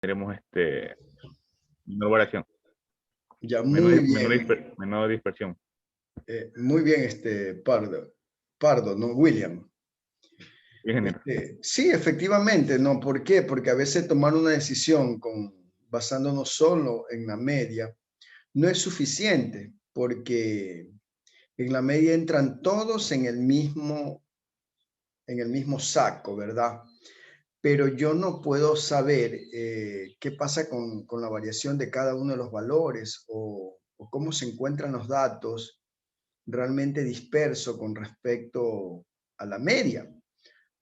Tenemos menor variación, Ya, muy bien. menor dispersión. Muy bien, Pardo, ¿no? William. Ingeniero. Sí, efectivamente, ¿no? ¿Por qué? Porque a veces tomar una decisión basándonos solo en la media no es suficiente, porque en la media entran todos en el mismo saco, ¿verdad? Pero yo no puedo saber qué pasa con la variación de cada uno de los valores o cómo se encuentran los datos realmente dispersos con respecto a la media,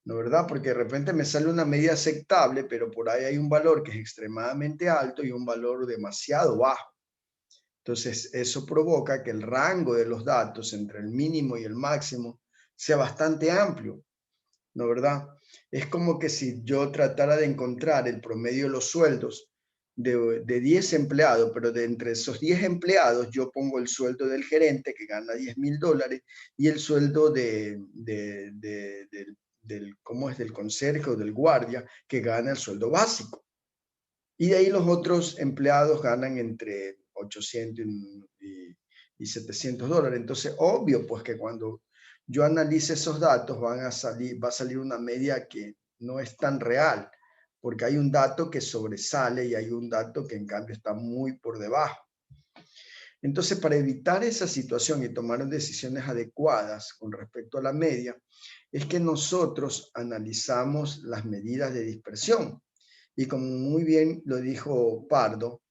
¿no verdad? Porque de repente me sale una media aceptable, pero por ahí hay un valor que es extremadamente alto y un valor demasiado bajo. Entonces, eso provoca que el rango de los datos entre el mínimo y el máximo sea bastante amplio, ¿no verdad? Es como que si yo tratara de encontrar el promedio de los sueldos de 10 empleados, pero de entre esos 10 empleados yo pongo el sueldo del gerente que gana $10,000 y el sueldo ¿cómo es? Del conserje o del guardia que gana el sueldo básico. Y de ahí los otros empleados ganan entre 800 y $700. Entonces, obvio, pues que cuando yo analice esos datos va a salir una media que no es tan real, porque hay un dato que sobresale y hay un dato que en cambio está muy por debajo. Entonces, para evitar esa situación y tomar decisiones adecuadas con respecto a la media, es que nosotros analizamos las medidas de dispersión. Y como muy bien lo dijo Pardo,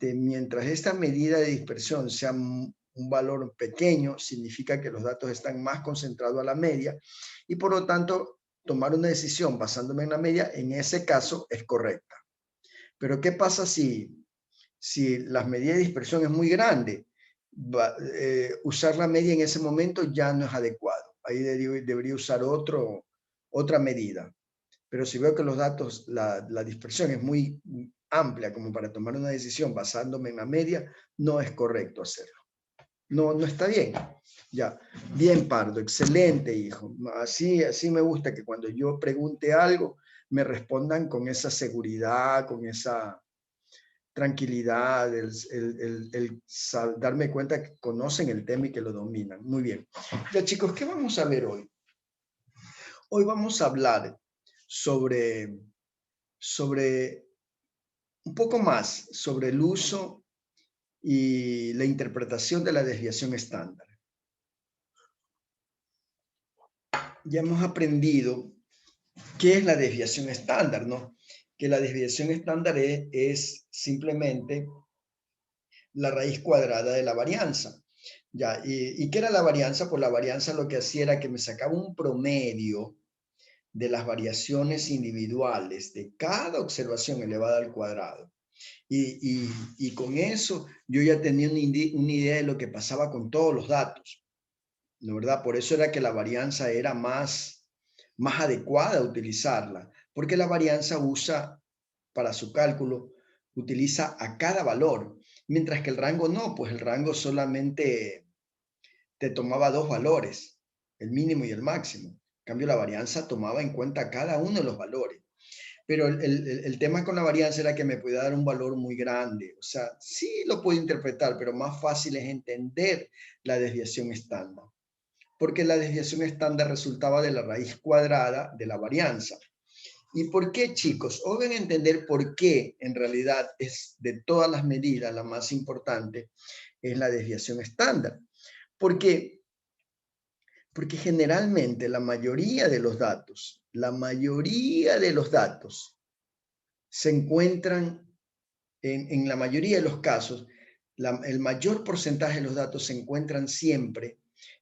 mientras esta medida de dispersión sea un valor pequeño, significa que los datos están más concentrados a la media y por lo tanto tomar una decisión basándome en la media, en ese caso es correcta. Pero ¿qué pasa si la medida de dispersión es muy grande? Usar la media en ese momento ya no es adecuado. Ahí debería usar otra medida. Pero si veo que los datos, la dispersión es muy amplia como para tomar una decisión basándome en la media, no es correcto hacerlo. No está bien. Ya, bien, Pardo, excelente, hijo. Así me gusta que cuando yo pregunte algo, me respondan con esa seguridad, con esa tranquilidad, darme cuenta que conocen el tema y que lo dominan. Muy bien. Ya, chicos, ¿qué vamos a ver hoy? Hoy vamos a hablar sobre un poco más sobre el uso y la interpretación de la desviación estándar. Ya hemos aprendido qué es la desviación estándar, ¿no? Que la desviación estándar es simplemente la raíz cuadrada de la varianza. Ya, ¿y qué era la varianza? Pues la varianza lo que hacía era que me sacaba un promedio de las variaciones individuales de cada observación elevada al cuadrado. Y con eso yo ya tenía una idea de lo que pasaba con todos los datos, ¿no verdad? Por eso era que la varianza era más adecuada utilizarla, porque la varianza para su cálculo, utiliza a cada valor, mientras que el rango no, pues el rango solamente te tomaba dos valores, el mínimo y el máximo. En cambio, la varianza tomaba en cuenta cada uno de los valores. Pero el tema con la varianza era que me podía dar un valor muy grande. O sea, sí lo puedo interpretar, pero más fácil es entender la desviación estándar. Porque la desviación estándar resultaba de la raíz cuadrada de la varianza. ¿Y por qué, chicos? Hoy van a entender por qué en realidad es de todas las medidas la más importante es la desviación estándar. Porque generalmente la mayoría de los datos se encuentran, en la mayoría de los casos, el mayor porcentaje de los datos se encuentran siempre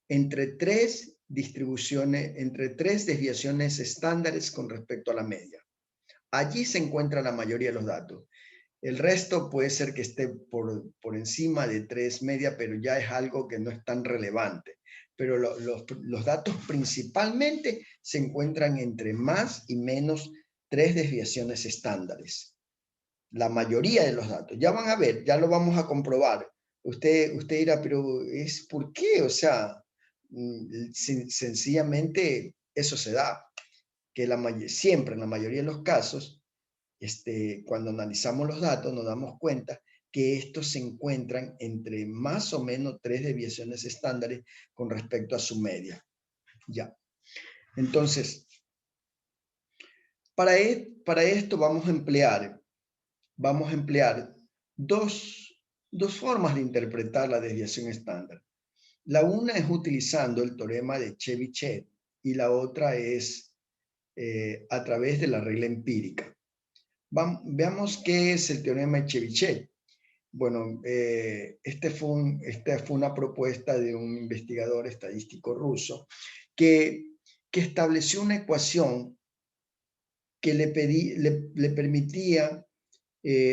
entre tres desviaciones estándares con respecto a la media. Allí se encuentra la mayoría de los datos. El resto puede ser que esté por encima de 3 media, pero ya es algo que no es tan relevante. Pero los datos principalmente se encuentran entre más y menos 3 desviaciones estándares. La mayoría de los datos. Ya van a ver, ya lo vamos a comprobar. Usted dirá, pero ¿es por qué? O sea, sencillamente eso se da, que siempre en la mayoría de los casos cuando analizamos los datos nos damos cuenta que estos se encuentran entre más o menos 3 desviaciones estándares con respecto a su media. Ya. Entonces, para esto vamos a emplear dos formas de interpretar la desviación estándar. La una es utilizando el teorema de Chebyshev y la otra es a través de la regla empírica. Veamos qué es el teorema de Chebyshev. Bueno, esta fue una propuesta de un investigador estadístico ruso que estableció una ecuación que le permitía,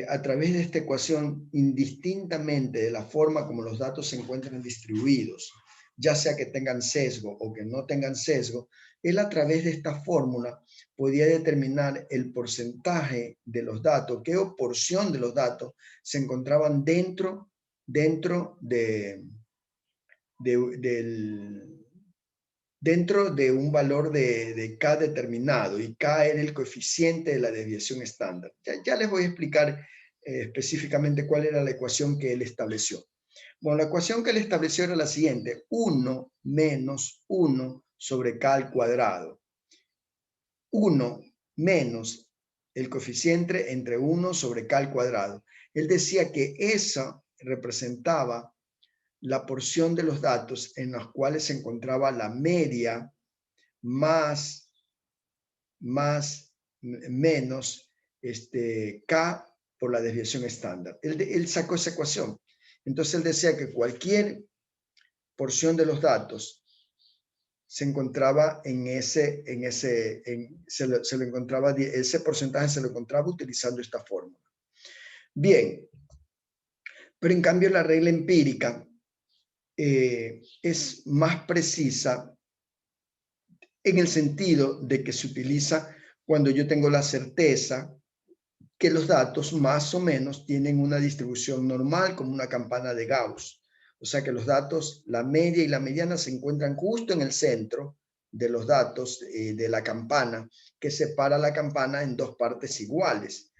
a través de esta ecuación, indistintamente de la forma como los datos se encuentran distribuidos, ya sea que tengan sesgo o que no tengan sesgo, él a través de esta fórmula podía determinar el porcentaje de los datos, qué porción de los datos se encontraban dentro de un valor de K determinado, y K era el coeficiente de la desviación estándar. Ya les voy a explicar específicamente cuál era la ecuación que él estableció. Bueno, la ecuación que él estableció era la siguiente: 1 menos 1 sobre K al cuadrado. 1 menos el coeficiente entre 1 sobre K al cuadrado. Él decía que esa representaba la porción de los datos en los cuales se encontraba la media más menos K por la desviación estándar. Él sacó esa ecuación. Entonces él decía que cualquier porción de los datos se encontraba ese porcentaje se lo encontraba utilizando esta fórmula. Bien, pero en cambio la regla empírica es más precisa en el sentido de que se utiliza cuando yo tengo la certeza que los datos más o menos tienen una distribución normal, como una campana de Gauss. O sea que los datos, la media y la mediana, se encuentran justo en el centro de los datos de la campana, que separa la campana en dos partes iguales.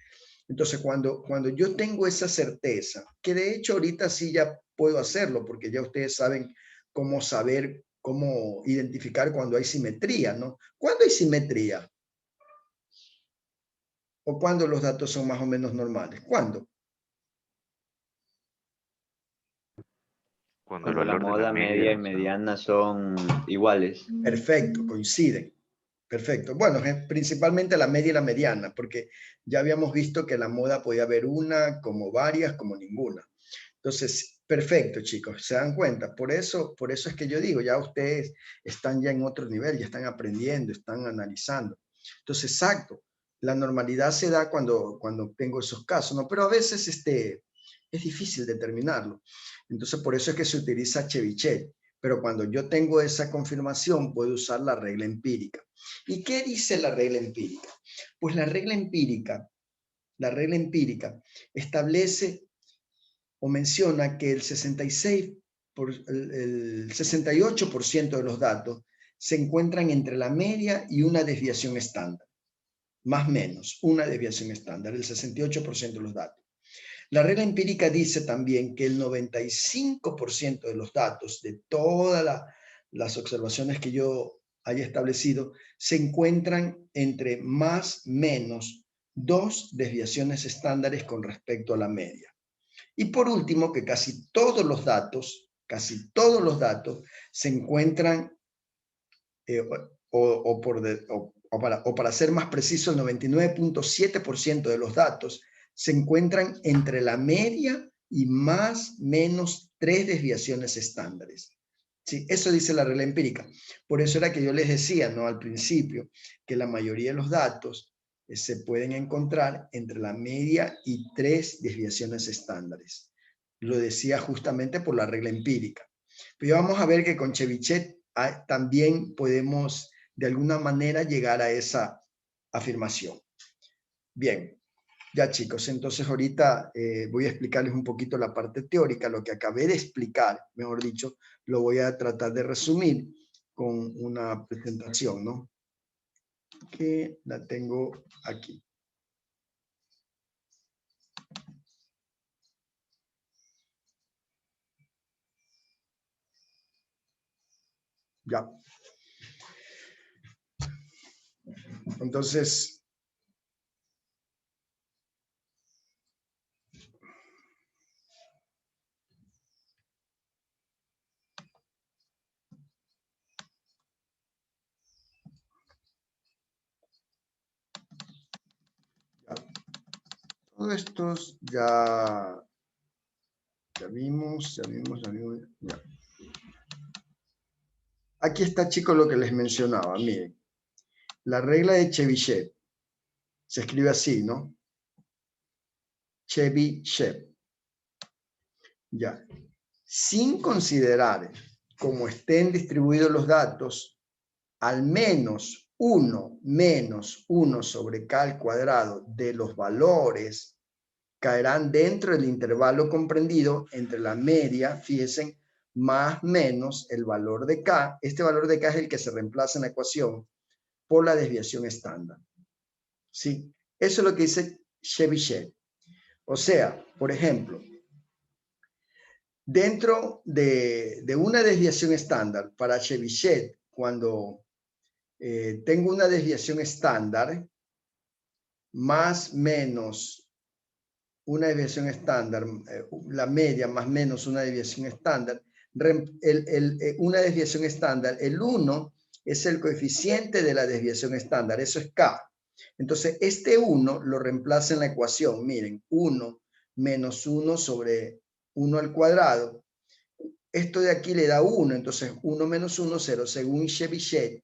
Entonces, cuando yo tengo esa certeza, que de hecho ahorita sí ya puedo hacerlo, porque ya ustedes saben cómo identificar cuando hay simetría, ¿no? ¿Cuándo hay simetría? ¿O cuándo los datos son más o menos normales? ¿Cuándo? Cuando el Cuando la valor de la moda media y media, mediana son iguales. Perfecto, coinciden. Perfecto. Bueno, principalmente la media y la mediana, porque ya habíamos visto que la moda podía haber una, como varias, como ninguna. Entonces, perfecto, chicos, ¿se dan cuenta? Por eso es que yo digo, ya ustedes están ya en otro nivel, ya están aprendiendo, están analizando. Entonces, exacto, la normalidad se da cuando tengo esos casos, ¿no? Pero a veces es difícil determinarlo. Entonces, por eso es que se utiliza Chebyshev. Pero cuando yo tengo esa confirmación, puedo usar la regla empírica. ¿Y qué dice la regla empírica? Pues la regla empírica establece o menciona que el 68% de los datos se encuentran entre la media y una desviación estándar. Más o menos, una desviación estándar, el 68% de los datos. La regla empírica dice también que el 95% de los datos de todas las observaciones que yo haya establecido se encuentran entre más o menos 2 desviaciones estándares con respecto a la media. Y por último, que casi todos los datos se encuentran, para ser más preciso, el 99.7% de los datos se encuentran entre la media y más o menos 3 desviaciones estándares. Sí, eso dice la regla empírica. Por eso era que yo les decía, ¿no?, al principio, que la mayoría de los datos se pueden encontrar entre la media y 3 desviaciones estándares. Lo decía justamente por la regla empírica. Pero vamos a ver que con Chebyshev también podemos de alguna manera llegar a esa afirmación. Bien, ya chicos, entonces ahorita voy a explicarles un poquito la parte teórica. Lo que acabé de explicar, mejor dicho, lo voy a tratar de resumir con una presentación, ¿no? Que la tengo aquí. Ya. Entonces, todos estos ya vimos. Ya. Aquí está, chicos, lo que les mencionaba. Miren, la regla de Chebyshev se escribe así, ¿no? Chebyshev. Ya. Sin considerar cómo estén distribuidos los datos, al menos 1 menos 1 sobre k al cuadrado de los valores caerán dentro del intervalo comprendido entre la media, fíjense, más menos el valor de k. Este valor de k es el que se reemplaza en la ecuación por la desviación estándar. ¿Sí? Eso es lo que dice Chebyshev. O sea, por ejemplo, dentro de una desviación estándar para Chebyshev, cuando tengo una desviación estándar más menos una desviación estándar, la media más menos una desviación estándar, una desviación estándar, el 1 es el coeficiente de la desviación estándar, eso es k. Entonces, este 1 lo reemplaza en la ecuación, miren, 1 menos 1 sobre 1 al cuadrado. Esto de aquí le da 1, entonces 1 menos 1, 0, según Chebyshev,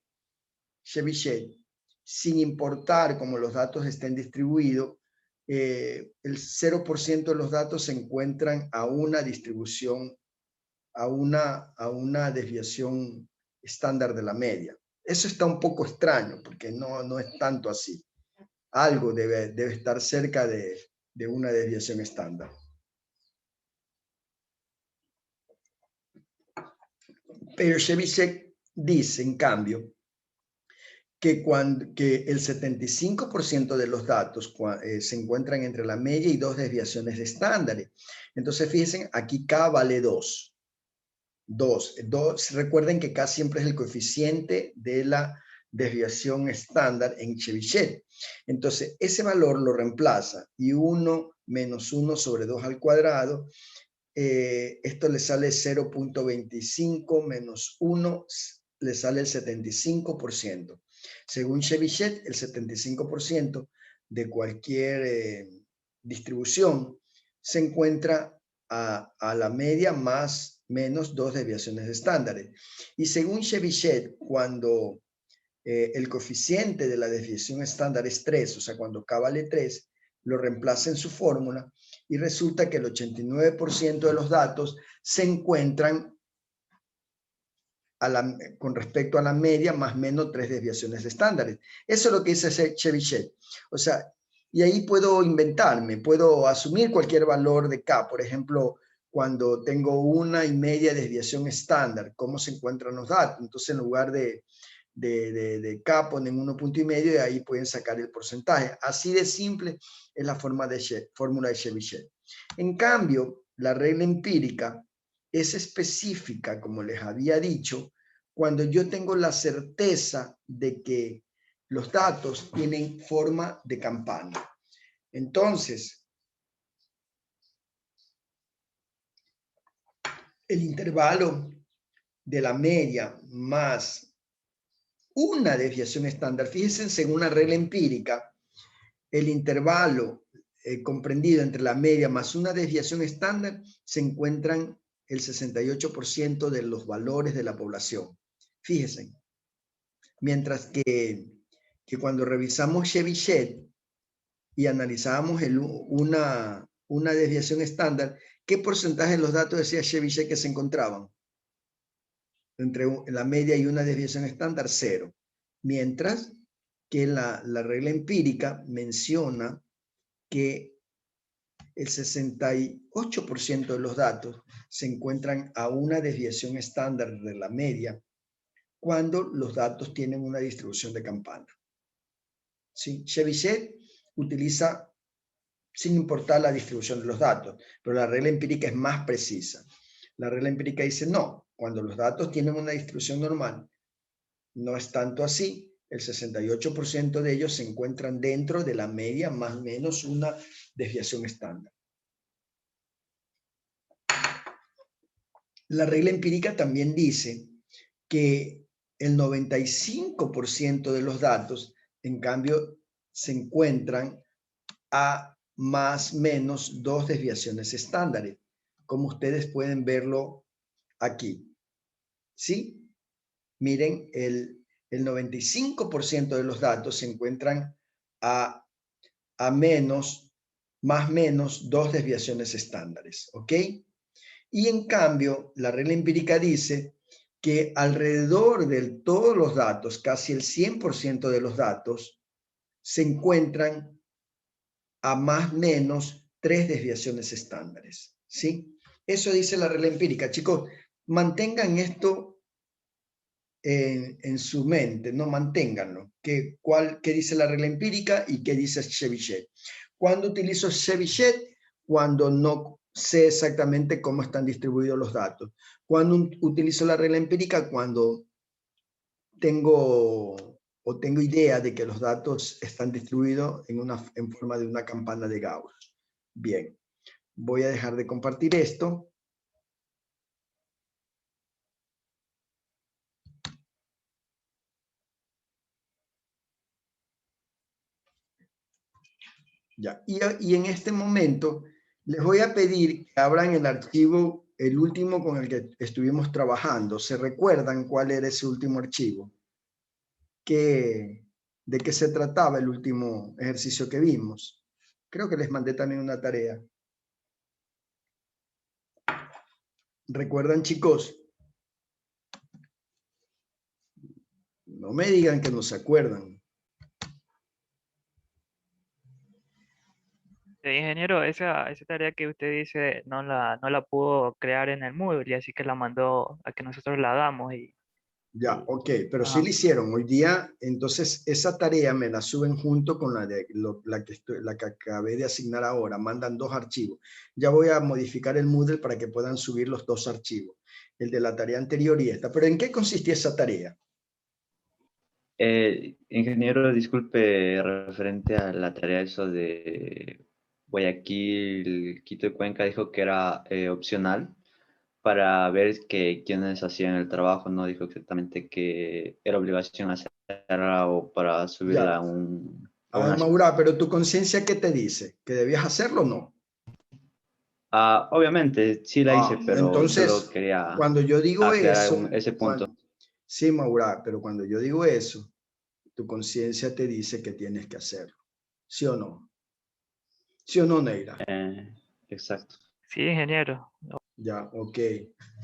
sin importar cómo los datos estén distribuidos, el 0% de los datos se encuentran a una distribución, a una desviación estándar de la media. Eso está un poco extraño, porque no es tanto así. Algo debe estar cerca de una desviación estándar. Pero Chebyshev dice, en cambio, que el 75% de los datos se encuentran entre la media y 2 desviaciones estándares. Entonces, fíjense, aquí K vale 2. 2. Recuerden que K siempre es el coeficiente de la desviación estándar en Chebyshev. Entonces, ese valor lo reemplaza y 1 menos 1 sobre 2 al cuadrado, esto le sale 0.25 menos 1, le sale el 75%. Según Chebyshev, el 75% de cualquier distribución se encuentra a la media más menos 2 desviaciones estándares. Y según Chebyshev, cuando el coeficiente de la desviación estándar es 3, o sea, cuando k vale 3, lo reemplaza en su fórmula y resulta que el 89% de los datos se encuentran con respecto a la media más menos 3 desviaciones estándares. Eso es lo que dice Chebyshev. O sea, y ahí puedo inventarme, puedo asumir cualquier valor de k. Por ejemplo, cuando tengo 1,5 desviación estándar, ¿cómo se encuentran los datos? Entonces, en lugar de k ponen 1,5 y ahí pueden sacar el porcentaje. Así de simple es la fórmula de Chebyshev. En cambio, la regla empírica es específica, como les había dicho, cuando yo tengo la certeza de que los datos tienen forma de campana. Entonces, el intervalo de la media más una desviación estándar, fíjense, según la regla empírica, el intervalo comprendido entre la media más una desviación estándar se encuentran el 68% de los valores de la población. Fíjense, mientras que cuando revisamos Chebyshev y analizábamos una desviación estándar, ¿qué porcentaje de los datos decía Chebyshev que se encontraban? Entre la media y una desviación estándar, 0. Mientras que la regla empírica menciona que el 68% de los datos se encuentran a una desviación estándar de la media cuando los datos tienen una distribución de campana. ¿Sí? Chebyshev utiliza sin importar la distribución de los datos, pero la regla empírica es más precisa. La regla empírica dice no, cuando los datos tienen una distribución normal, no es tanto así. El 68% de ellos se encuentran dentro de la media más o menos una desviación estándar. La regla empírica también dice que el 95% de los datos, en cambio, se encuentran a más o menos 2 desviaciones estándares, como ustedes pueden verlo aquí. ¿Sí? Miren, el 95% de los datos se encuentran a menos, más o menos 2 desviaciones estándares, ¿ok? Y en cambio, la regla empírica dice que alrededor de todos los datos, casi el 100% de los datos, se encuentran a más o menos 3 desviaciones estándares, ¿sí? Eso dice la regla empírica. Chicos, mantengan esto en su mente, no manténganlo. ¿Qué dice la regla empírica y qué dice Chebyshev? ¿Cuándo utilizo Chebyshev? Cuando no sé exactamente cómo están distribuidos los datos. ¿Cuándo utilizo la regla empírica? Cuando tengo idea de que los datos están distribuidos en forma de una campana de Gauss. Bien, voy a dejar de compartir esto. Ya. Y en este momento les voy a pedir que abran el archivo, el último con el que estuvimos trabajando. ¿Se recuerdan cuál era ese último archivo? ¿De qué se trataba el último ejercicio que vimos? Creo que les mandé también una tarea. ¿Recuerdan, chicos? No me digan que no se acuerdan. Ingeniero, esa tarea que usted dice no la pudo crear en el Moodle, y así que la mandó a que nosotros la hagamos. Ya, ok, pero sí Ajá. lo hicieron. Hoy día, entonces, esa tarea me la suben junto con la que acabé de asignar ahora. Mandan 2 archivos. Ya voy a modificar el Moodle para que puedan subir los 2 archivos. El de la tarea anterior y esta. ¿Pero en qué consistía esa tarea? Ingeniero, disculpe, referente a la tarea eso de Guayaquil, Quito y Cuenca, dijo que era opcional para ver quiénes hacían el trabajo, no dijo exactamente que era obligación hacerla o para subirla Ya. a A ver, una... Maura, ¿pero tu conciencia qué te dice? ¿Que debías hacerlo o no? Obviamente, sí la hice, pero solo Entonces, quería cuando yo digo aclarar eso, ese punto. sí, Maura, pero cuando yo digo eso, tu conciencia te dice que tienes que hacerlo. ¿Sí o no? ¿Sí o no, Neira? Exacto. Sí, ingeniero. Ya, ok.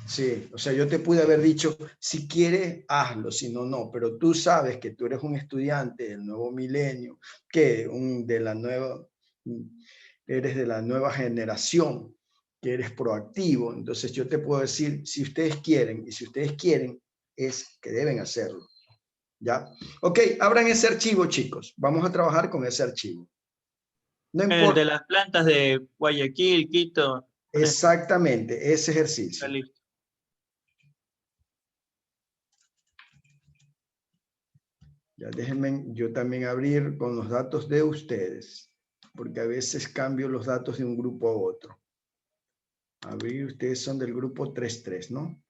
Sí, o sea, yo te pude haber dicho, si quieres, hazlo, si no, no, pero tú sabes que tú eres un estudiante del nuevo milenio, eres de la nueva generación, que eres proactivo, entonces yo te puedo decir, si ustedes quieren, y si ustedes quieren, es que deben hacerlo. ¿Ya? Ok, abran ese archivo, chicos. Vamos a trabajar con ese archivo. No El de importa. las plantas de Guayaquil, Quito. Exactamente, ese Está ejercicio. listo. Ya déjenme yo también abrir con los datos de ustedes, porque a veces cambio los datos de un grupo a otro. Abrir, ustedes son del grupo 3.3, ¿no?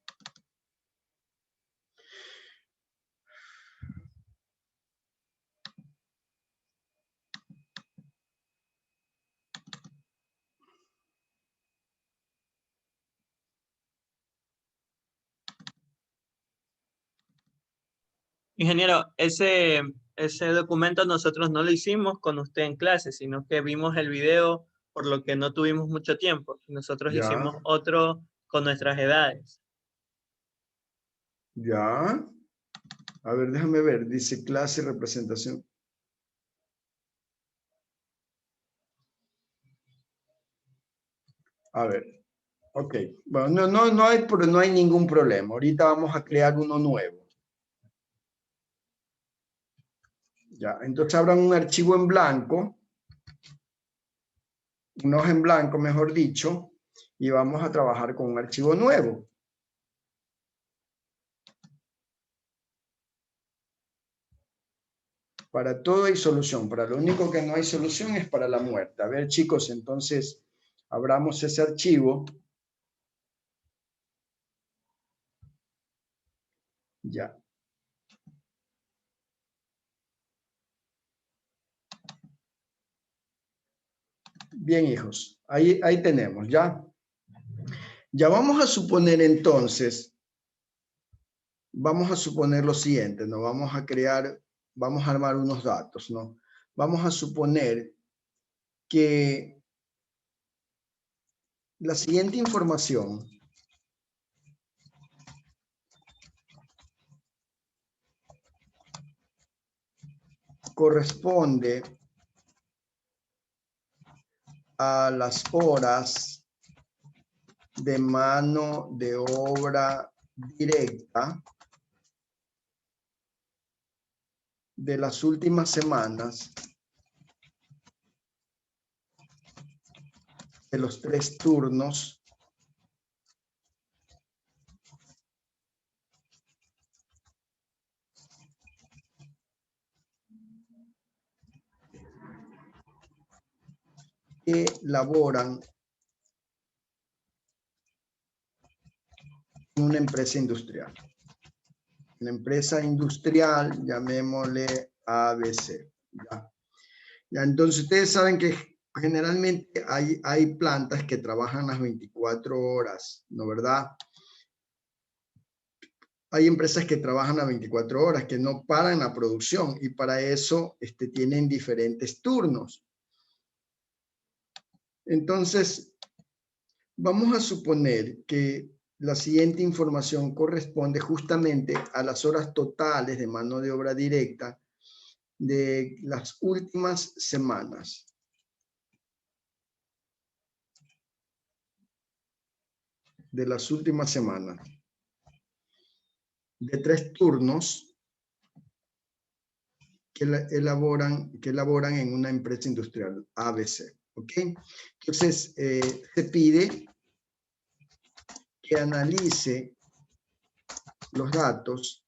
Ingeniero, ese documento nosotros no lo hicimos con usted en clase, sino que vimos el video, por lo que no tuvimos mucho tiempo. Nosotros Ya, hicimos otro con nuestras edades. ya. A ver, déjame ver. Dice clase, representación. A ver. Ok. Bueno, no hay ningún problema. Ahorita vamos a crear uno nuevo. Ya, entonces abran un archivo en blanco. Una hoja en blanco, mejor dicho. Y vamos a trabajar con un archivo nuevo. Para todo hay solución. Para lo único que no hay solución es para la muerte. A ver, chicos, entonces abramos ese archivo. Ya. Bien, hijos. Ahí tenemos, ¿ya? Ya vamos a suponer entonces, vamos a suponer lo siguiente, ¿no? Vamos a armar unos datos, ¿no? Vamos a suponer que la siguiente información corresponde a las horas de mano de obra directa de las últimas semanas de los 3 turnos que laboran en una empresa industrial. Una empresa industrial, llamémosle ABC. Ya, entonces ustedes saben que generalmente hay plantas que trabajan las 24 horas, ¿no verdad? Hay empresas que trabajan las 24 horas, que no paran la producción y para eso tienen diferentes turnos. Entonces, vamos a suponer que la siguiente información corresponde justamente a las horas totales de mano de obra directa de las últimas semanas. De las últimas semanas. De 3 turnos que elaboran en una empresa industrial ABC. ¿Ok? Entonces, se pide que analice los datos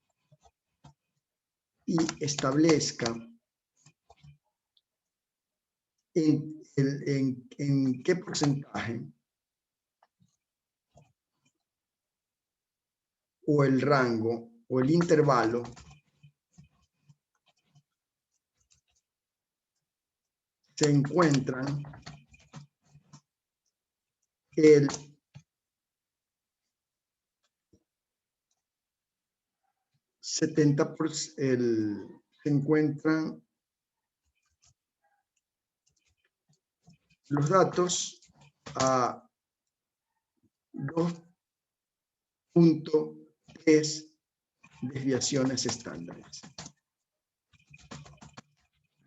y establezca en qué porcentaje o el rango o el intervalo se encuentran el 70%, se encuentran los datos a 2.3 desviaciones estándares.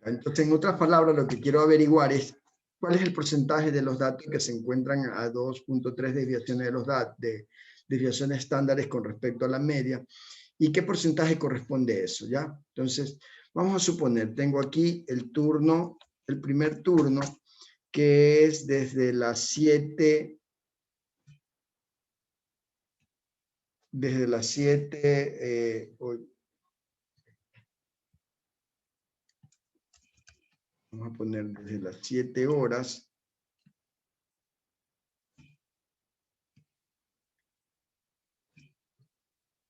Entonces, en otras palabras, lo que quiero averiguar es cuál es el porcentaje de los datos que se encuentran a 2.3 desviaciones de desviaciones estándares con respecto a la media y qué porcentaje corresponde a eso, ¿ya? Entonces, vamos a suponer, tengo aquí el primer turno, que es desde las 7, vamos a poner desde las 7 horas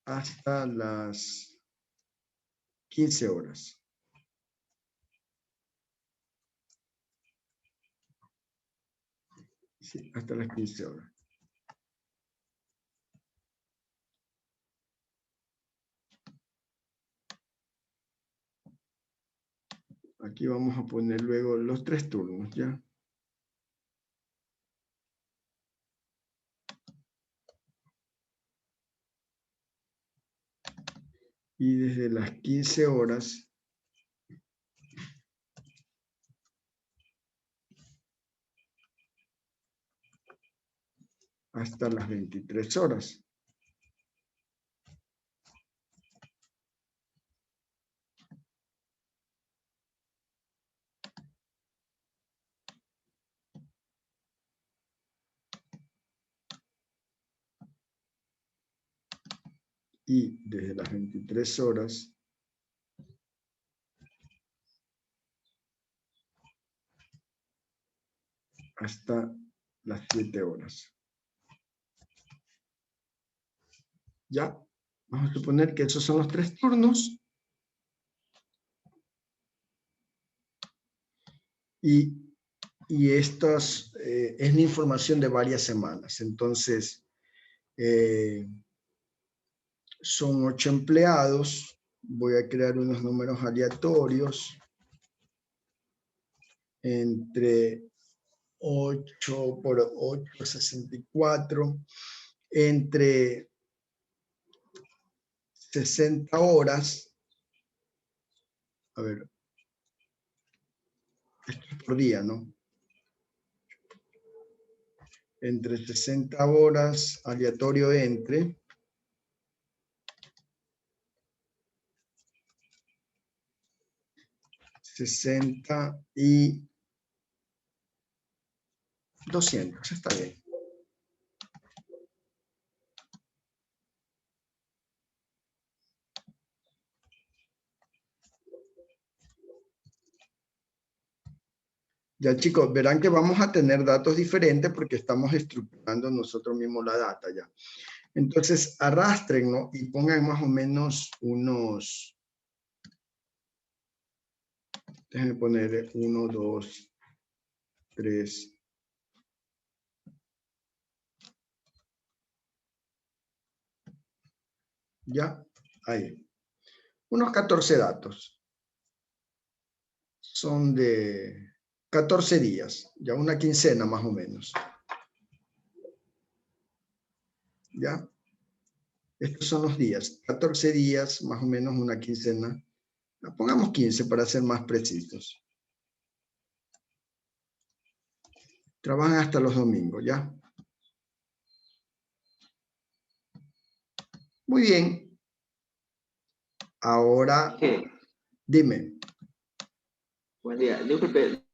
hasta las 15 horas. Sí, hasta las 15 horas. Aquí vamos a poner luego los 3 turnos, ¿ya? Y desde las 15 horas hasta las 23 horas. Y desde las 23 horas hasta las 7 horas. ¿Ya? Vamos a suponer que esos son los 3 turnos. Y estas es la información de varias semanas. Entonces, son 8 empleados. Voy a crear unos números aleatorios entre 8 por 8, 64, entre 60 horas. A ver, esto es por día, ¿no? Entre 60 horas, aleatorio entre. $60 y 200, está bien. Ya chicos, verán que vamos a tener datos diferentes porque estamos estructurando nosotros mismos la data ya. Entonces, arrastrenlo y pongan más o menos unos, déjenme poner 1, 2, 3. Ya, ahí. Unos 14 datos. Son de 14 días, ya una quincena más o menos. ¿Ya? Estos son los días, 14 días, más o menos una quincena. Pongamos 15 para ser más precisos. Trabajan hasta los domingos, ¿ya? Muy bien. Ahora, dime. Buen día. Disculpe,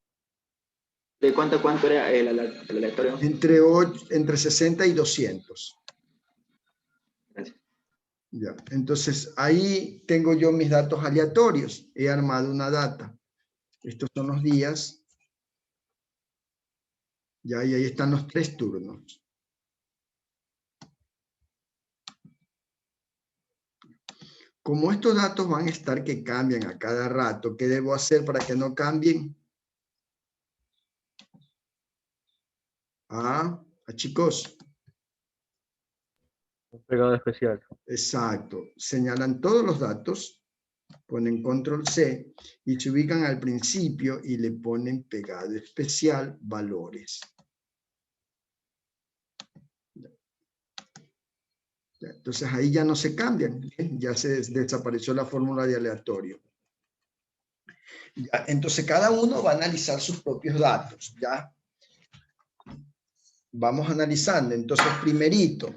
¿de cuánto a cuánto era el aleatorio? Entre 60 y 200. Gracias. Ya, entonces ahí tengo yo mis datos aleatorios. He armado una data. Estos son los días. Ya, y ahí están los 3 turnos. Como estos datos van a estar que cambian a cada rato, ¿qué debo hacer para que no cambien? Chicos. Un pegado especial. Exacto. Señalan todos los datos, ponen control C y se ubican al principio y le ponen pegado especial valores. Entonces ahí ya no se cambian, ya se desapareció la fórmula de aleatorio. Ya, entonces cada uno va a analizar sus propios datos, ¿ya? Vamos analizando, entonces primerito,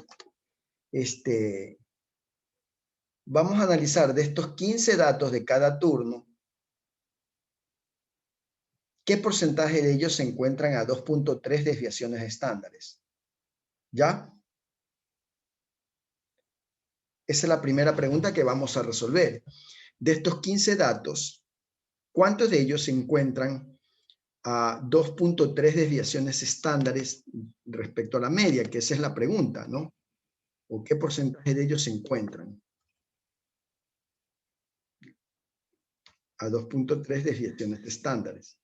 vamos a analizar de estos 15 datos de cada turno, ¿qué porcentaje de ellos se encuentran a 2.3 desviaciones estándares? ¿Ya? Esa es la primera pregunta que vamos a resolver. De estos 15 datos, ¿cuántos de ellos se encuentran a 2.3 desviaciones estándares respecto a la media? Que esa es la pregunta, ¿no? ¿O qué porcentaje de ellos se encuentran a 2.3 desviaciones estándares?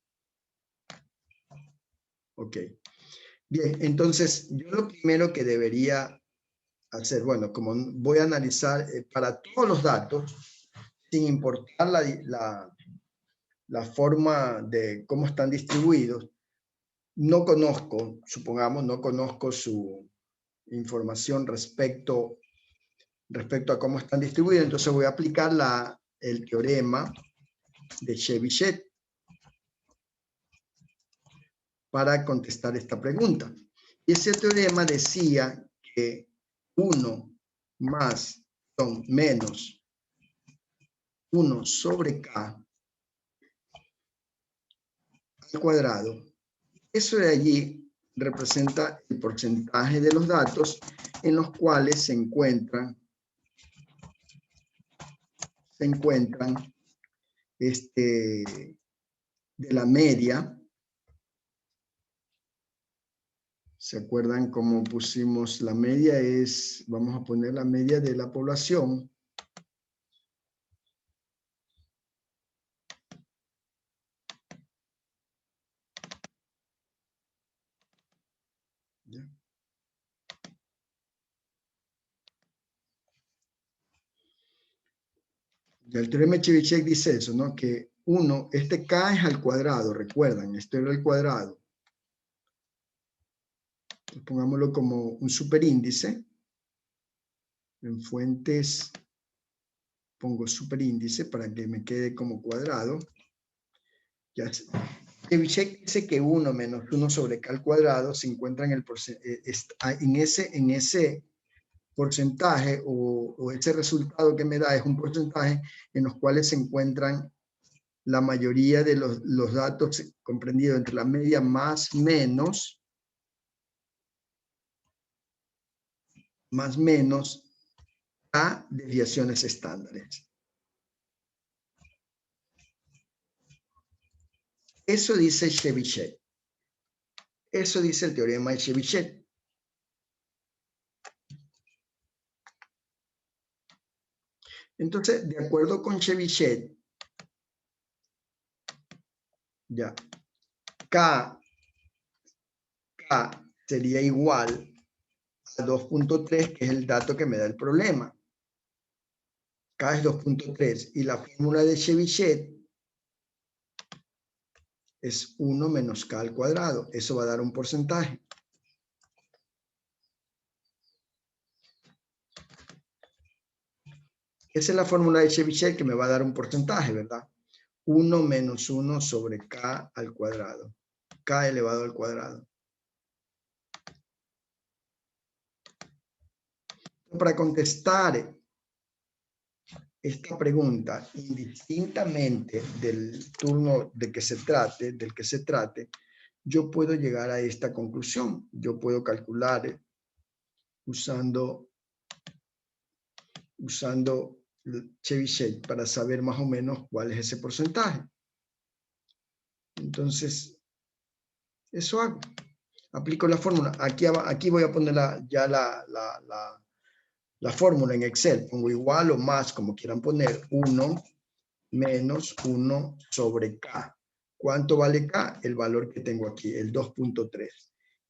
Ok. Bien, entonces yo lo primero que debería hacer, bueno, como voy a analizar para todos los datos, sin importar la forma de cómo están distribuidos, no conozco, supongamos, no conozco su información respecto a cómo están distribuidos, entonces voy a aplicar el teorema de Chebyshev para contestar esta pregunta. Y ese teorema decía que 1 más menos 1 sobre K al cuadrado. Eso de allí representa el porcentaje de los datos en los cuales se encuentran de la media ¿Se acuerdan cómo pusimos la media? Vamos a poner la media de la población. ¿Ya? Y el teorema de Chebyshev dice eso, ¿no? Que este K es al cuadrado, recuerdan, esto era el cuadrado. Entonces, pongámoslo como un superíndice. En fuentes pongo superíndice para que me quede como cuadrado. Ya. Chebyshev dice que 1 menos 1 sobre K al cuadrado se encuentra en ese porcentaje o ese resultado que me da es un porcentaje en los cuales se encuentran la mayoría de los datos comprendidos entre la media más menos a desviaciones estándares. Eso dice Chebyshev. Eso dice el teorema de Chebyshev. Entonces, de acuerdo con Chebyshev, ya, K sería igual a 2.3, que es el dato que me da el problema. K es 2.3 y la fórmula de Chebyshev es 1 menos K al cuadrado. Eso va a dar un porcentaje. Esa es la fórmula de Chebyshev que me va a dar un porcentaje, ¿verdad? 1 menos 1 sobre K al cuadrado. K elevado al cuadrado. Para contestar esta pregunta, indistintamente del turno del que se trate, yo puedo llegar a esta conclusión. Yo puedo calcular usando Chebyshev para saber más o menos cuál es ese porcentaje. Entonces, eso hago. Aplico la fórmula. Aquí voy a poner ya la fórmula en Excel. Pongo igual o más, como quieran poner, 1 menos 1 sobre K. ¿Cuánto vale K? El valor que tengo aquí, el 2.3.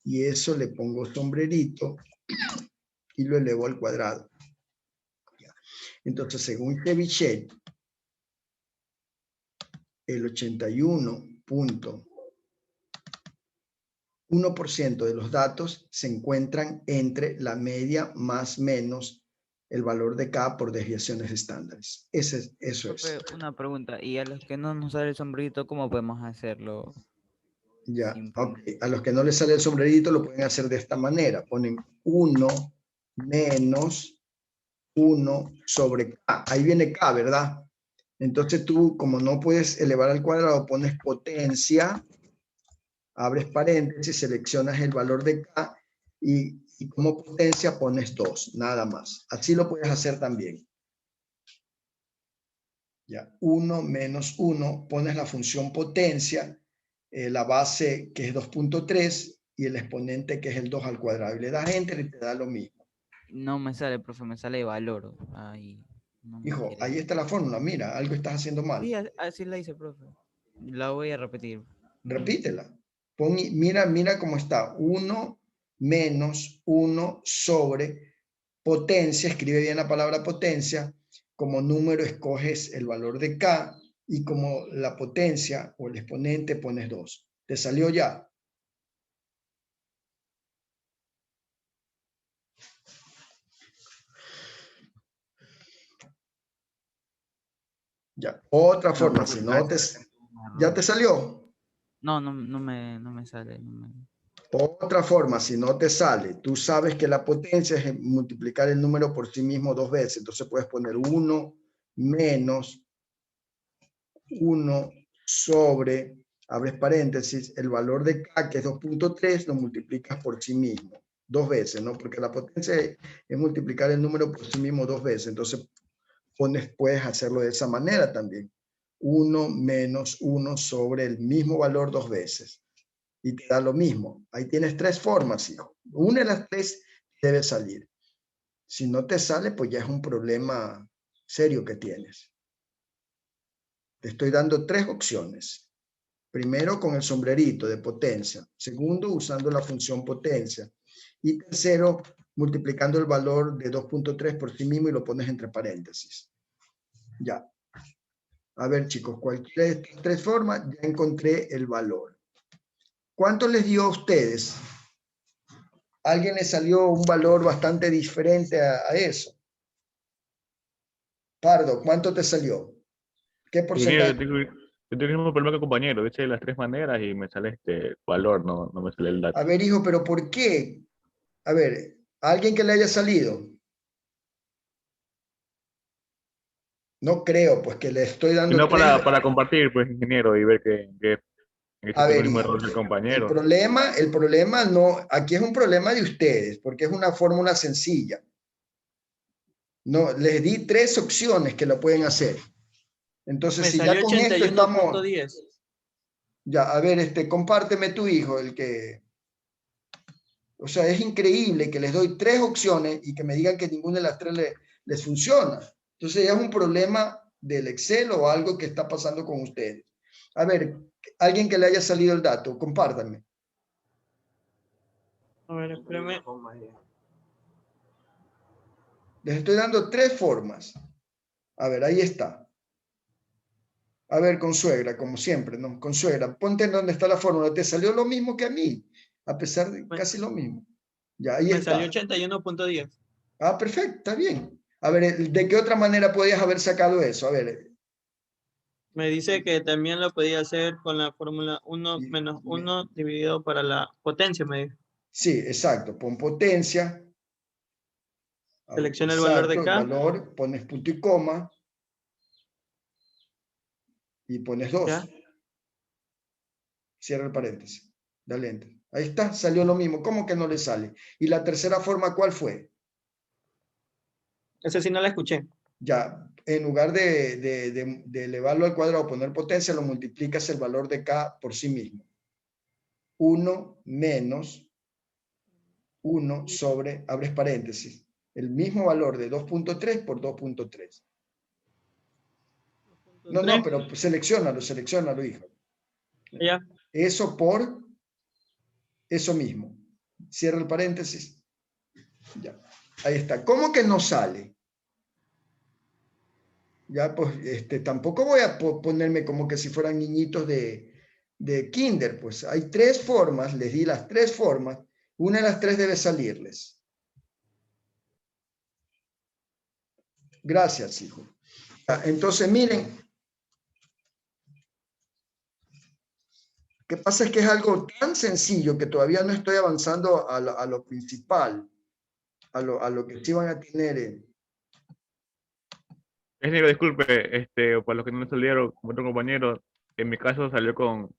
Y eso le pongo sombrerito y lo elevo al cuadrado. Entonces, según Chebyshev, el 81.1% de los datos se encuentran entre la media más menos el valor de K por desviaciones estándares. Eso es. Profe, una pregunta, y a los que no nos sale el sombrerito, ¿cómo podemos hacerlo? Ya, Sin ok. A los que no les sale el sombrerito lo pueden hacer de esta manera. Ponen 1 menos 1 sobre K. Ahí viene K, ¿verdad? Entonces tú, como no puedes elevar al cuadrado, pones potencia, abres paréntesis, seleccionas el valor de K y como potencia pones 2, nada más. Así lo puedes hacer también. Ya, 1 menos 1, pones la función potencia, la base que es 2.3 y el exponente que es el 2 al cuadrado. Y le das enter y te da lo mismo. No me sale, profe, me sale valor. Ahí no me Hijo, quiere. ahí está la fórmula. Mira, algo estás haciendo mal. Sí, así la hice, profe. La voy a repetir. Repítela. Mira cómo está. 1 menos 1 sobre potencia. Escribe bien la palabra potencia. Como número escoges el valor de K y como la potencia o el exponente pones 2. ¿Te salió ya? Ya. Otra forma, si no te... ¿Ya te salió? No me sale. Otra forma, si no te sale, tú sabes que la potencia es multiplicar el número por sí mismo 2 veces. Entonces puedes poner 1 menos 1 sobre, abres paréntesis, el valor de K, que es 2.3, lo multiplicas por sí mismo 2 veces, ¿no? Porque la potencia es multiplicar el número por sí mismo 2 veces. Entonces puedes hacerlo de esa manera también. 1 menos 1 sobre el mismo valor 2 veces. y te da lo mismo. Ahí tienes 3 formas, hijo. Una de las 3 debe salir. Si no te sale, pues ya es un problema serio que tienes. Te estoy dando 3 opciones. Primero, con el sombrerito de potencia. Segundo, usando la función potencia. Y tercero, multiplicando el valor de 2.3 por sí mismo y lo pones entre paréntesis. Ya. A ver, chicos, cualquiera de estas 3 formas, ya encontré el valor. ¿Cuánto les dio a ustedes? ¿A alguien le salió un valor bastante diferente a eso? Pardo, ¿cuánto te salió? ¿Qué Ingeniero, porcentaje? yo tengo el mismo problema que compañero. Dice las 3 maneras y me sale este valor, no me sale el dato. A ver, hijo, pero ¿por qué? A ver, ¿a alguien que le haya salido? No creo, pues que le estoy Y dando no 3. para compartir, pues, ingeniero, y ver que A tengo ver, el mismo hijo, error que el compañero. el problema no, aquí es un problema de ustedes, porque es una fórmula sencilla. No, les di 3 opciones que lo pueden hacer. Entonces, Me si ya salió con esto estamos, 81.10. ya, a ver, compárteme tu hijo, o sea, es increíble que les doy 3 opciones y que me digan que ninguna de las 3 les funciona. Entonces ya es un problema del Excel o algo que está pasando con ustedes. A ver, alguien que le haya salido el dato, compártanme. A ver, espérame. Les estoy dando 3 formas. A ver, ahí está. A ver, consuegra, como siempre, ¿no? Consuegra, ponte en donde está la fórmula. Te salió lo mismo que a mí, a pesar de casi lo mismo. Ya, ahí Me salió está. 81.10. Ah, perfecto, está bien. A ver, ¿de qué otra manera podías haber sacado eso? A ver. Me dice que también lo podía hacer con la fórmula 1 y- menos 1 dividido para la potencia, me dijo. Sí, exacto. Pon potencia. Selecciona el valor de Exacto, el K. valor, pones punto y coma y pones 2. ¿Ya? Cierra el paréntesis. Dale enter. Ahí está, salió lo mismo. ¿Cómo que no le sale? Y la tercera forma, ¿cuál fue? Ese sí no la escuché. Ya, en lugar de elevarlo al cuadrado, poner potencia, lo multiplicas el valor de K por sí mismo. 1 menos 1 sobre, abres paréntesis, el mismo valor de 2.3 por 2.3. No, no, pero selecciónalo, hijo. Ya. Eso por eso mismo. Cierra el paréntesis. Ya. Ahí está. ¿Cómo que no sale? Ya, pues, tampoco voy a ponerme como que si fueran niñitos de kinder. Pues hay 3 formas, les di las 3 formas. Una de las 3 debe salirles. Gracias, hijo. Ya, entonces, miren. Lo que pasa es que es algo tan sencillo que todavía no estoy avanzando a lo principal, a lo que sí van a tener. Ingeniero, disculpe, para los que no me salieron, como otro compañero, en mi caso salió con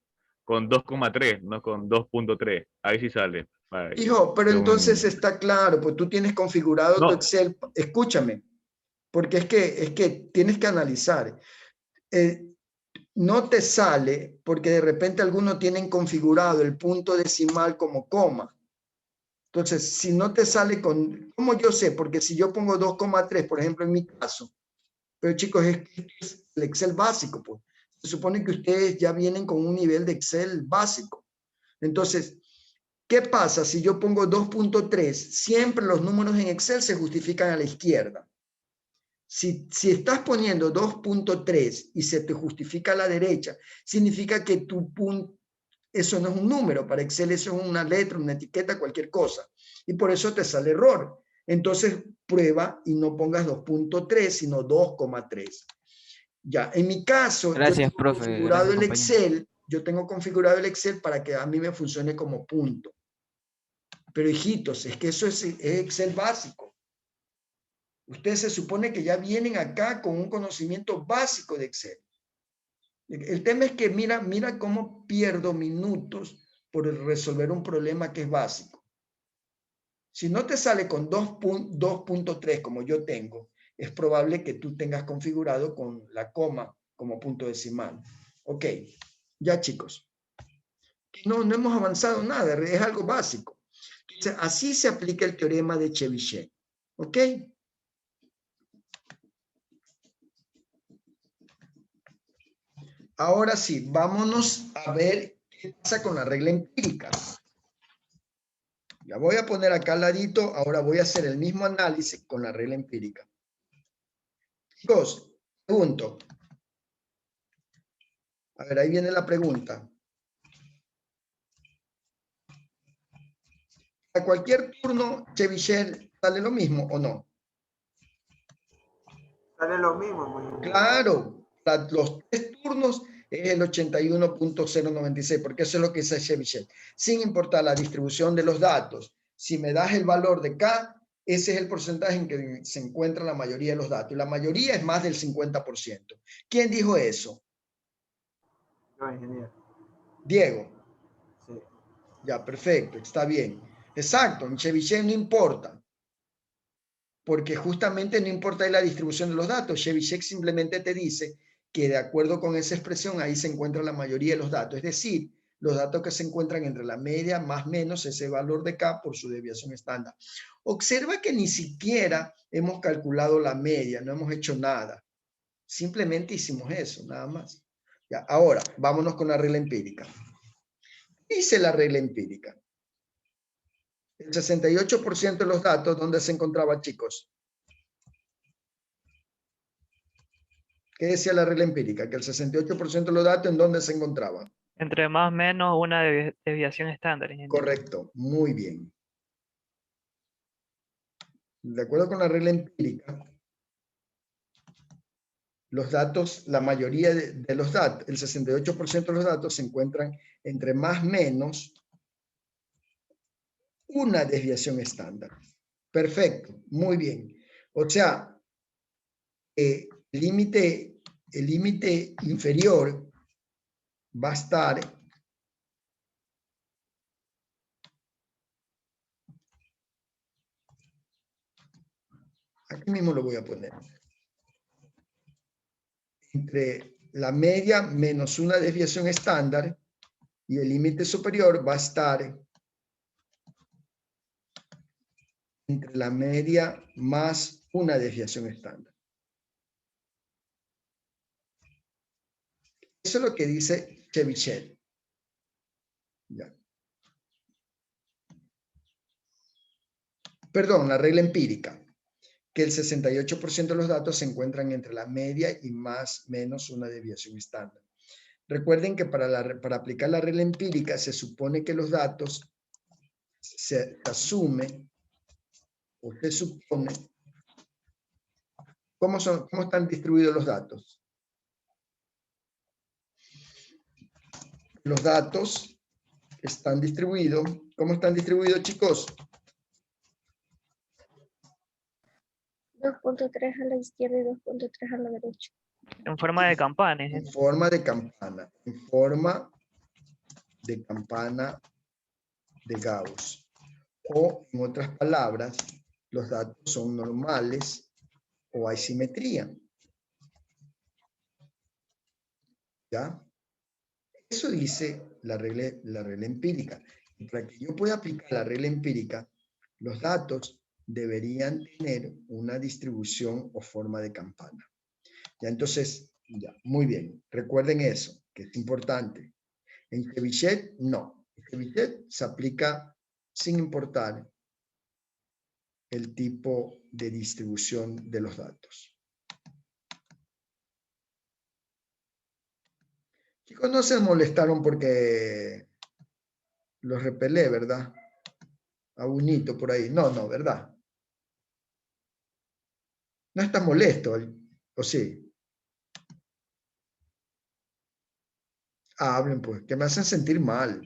2,3, no con 2.3. Ahí sí sale. Ahí, Hijo, pero entonces según... está claro, pues tú tienes configurado tu No, Excel. Escúchame, porque es que tienes que analizar. No te sale porque de repente algunos tienen configurado el punto decimal como coma. Entonces, si no te sale con, ¿cómo yo sé? Porque si yo pongo 2,3, por ejemplo, en mi caso, pero chicos, es el Excel básico, pues. Se supone que ustedes ya vienen con un nivel de Excel básico. Entonces, ¿qué pasa si yo pongo 2.3? Siempre los números en Excel se justifican a la izquierda. Si estás poniendo 2.3 y se te justifica a la derecha, significa que tu punto, eso no es un número, para Excel eso es una letra, una etiqueta, cualquier cosa. Y por eso te sale error. Entonces prueba y no pongas 2.3, sino 2,3. Ya, en mi caso, Gracias, profe. Gracias, compañero. yo tengo configurado el Excel para que a mí me funcione como punto. Pero hijitos, es que eso es Excel básico. Ustedes se supone que ya vienen acá con un conocimiento básico de Excel. El tema es que mira cómo pierdo minutos por resolver un problema que es básico. Si no te sale con 2.3 como yo tengo, es probable que tú tengas configurado con la coma como punto decimal. Ok, ya chicos. No hemos avanzado nada, es algo básico. Entonces, así se aplica el teorema de Chebyshev. ¿Ok? Ahora sí, vámonos a ver qué pasa con la regla empírica. La voy a poner acá al ladito, ahora voy a hacer el mismo análisis con la regla empírica. Chicos, pregunto. A ver, ahí viene la pregunta. ¿A cualquier turno Chebyshev sale lo mismo o no? Sale lo mismo. Muy bien. Claro, los 3 turnos es el 81.096, porque eso es lo que dice Chebyshev. Sin importar la distribución de los datos, si me das el valor de K, ese es el porcentaje en que se encuentra la mayoría de los datos. Y la mayoría es más del 50%. ¿Quién dijo eso? Yo, ingeniero. Diego. Sí. Ya, perfecto, está bien. Exacto, en Chebyshev no importa. Porque justamente no importa la distribución de los datos. Chebyshev simplemente te dice que de acuerdo con esa expresión ahí se encuentra la mayoría de los datos. Es decir, los datos que se encuentran entre la media más menos ese valor de K por su desviación estándar. Observa que ni siquiera hemos calculado la media, no hemos hecho nada. Simplemente hicimos eso, nada más. Ya, ahora, vámonos con la regla empírica. Dice la regla empírica. El 68% de los datos, ¿dónde se encontraba, chicos? ¿Qué decía la regla empírica? Que el 68% de los datos, ¿en dónde se encontraban? Entre más o menos una desviación estándar, ingeniero. Correcto, muy bien. De acuerdo con la regla empírica, los datos, la mayoría de los datos, el 68% de los datos se encuentran entre más menos una desviación estándar. Perfecto, muy bien. O sea, el límite inferior va a estar aquí mismo lo voy a poner. Entre la media menos una desviación estándar y el límite superior va a estar entre la media más una desviación estándar. Eso es lo que dice Chebyshev. Ya. Perdón, la regla empírica, que el 68% de los datos se encuentran entre la media y más menos una desviación estándar. Recuerden que para aplicar la regla empírica se supone que los datos se asume o se supone. ¿Cómo están distribuidos los datos? Los datos están distribuidos. ¿Cómo están distribuidos, chicos? 2.3 a la izquierda y 2.3 a la derecha. En forma de campana, En ingeniero. forma de campana. En forma de campana de Gauss. O, en otras palabras, los datos son normales o hay simetría. ¿Ya? Eso dice la regla empírica. Y para que yo pueda aplicar la regla empírica, los datos deberían tener una distribución o forma de campana. Ya, entonces, ya, muy bien. Recuerden eso, que es importante. En Chebyshev, no. En Chebyshev se aplica sin importar el tipo de distribución de los datos. Chicos, no se molestaron porque los repelé, ¿verdad? A unito por ahí. No, ¿verdad? No estás molesto, ¿o sí? Hablen, pues, que me hacen sentir mal.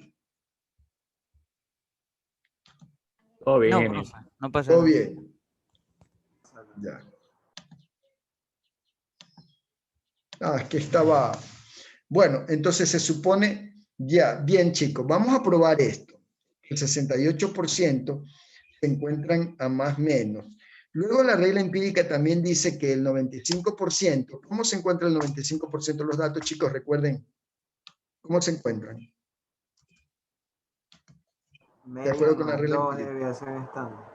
Todo bien, No, genio. profe, no pasa Todo nada. bien. Ya. Ah, es que estaba... Bueno, entonces se supone... Ya, bien, chicos, vamos a probar esto. El 68% se encuentran a más menos. Luego la regla empírica también dice que el 95%, ¿cómo se encuentra el 95% de los datos, chicos? Recuerden, ¿cómo se encuentran? de acuerdo con la regla Dos empírica. desviaciones estándar.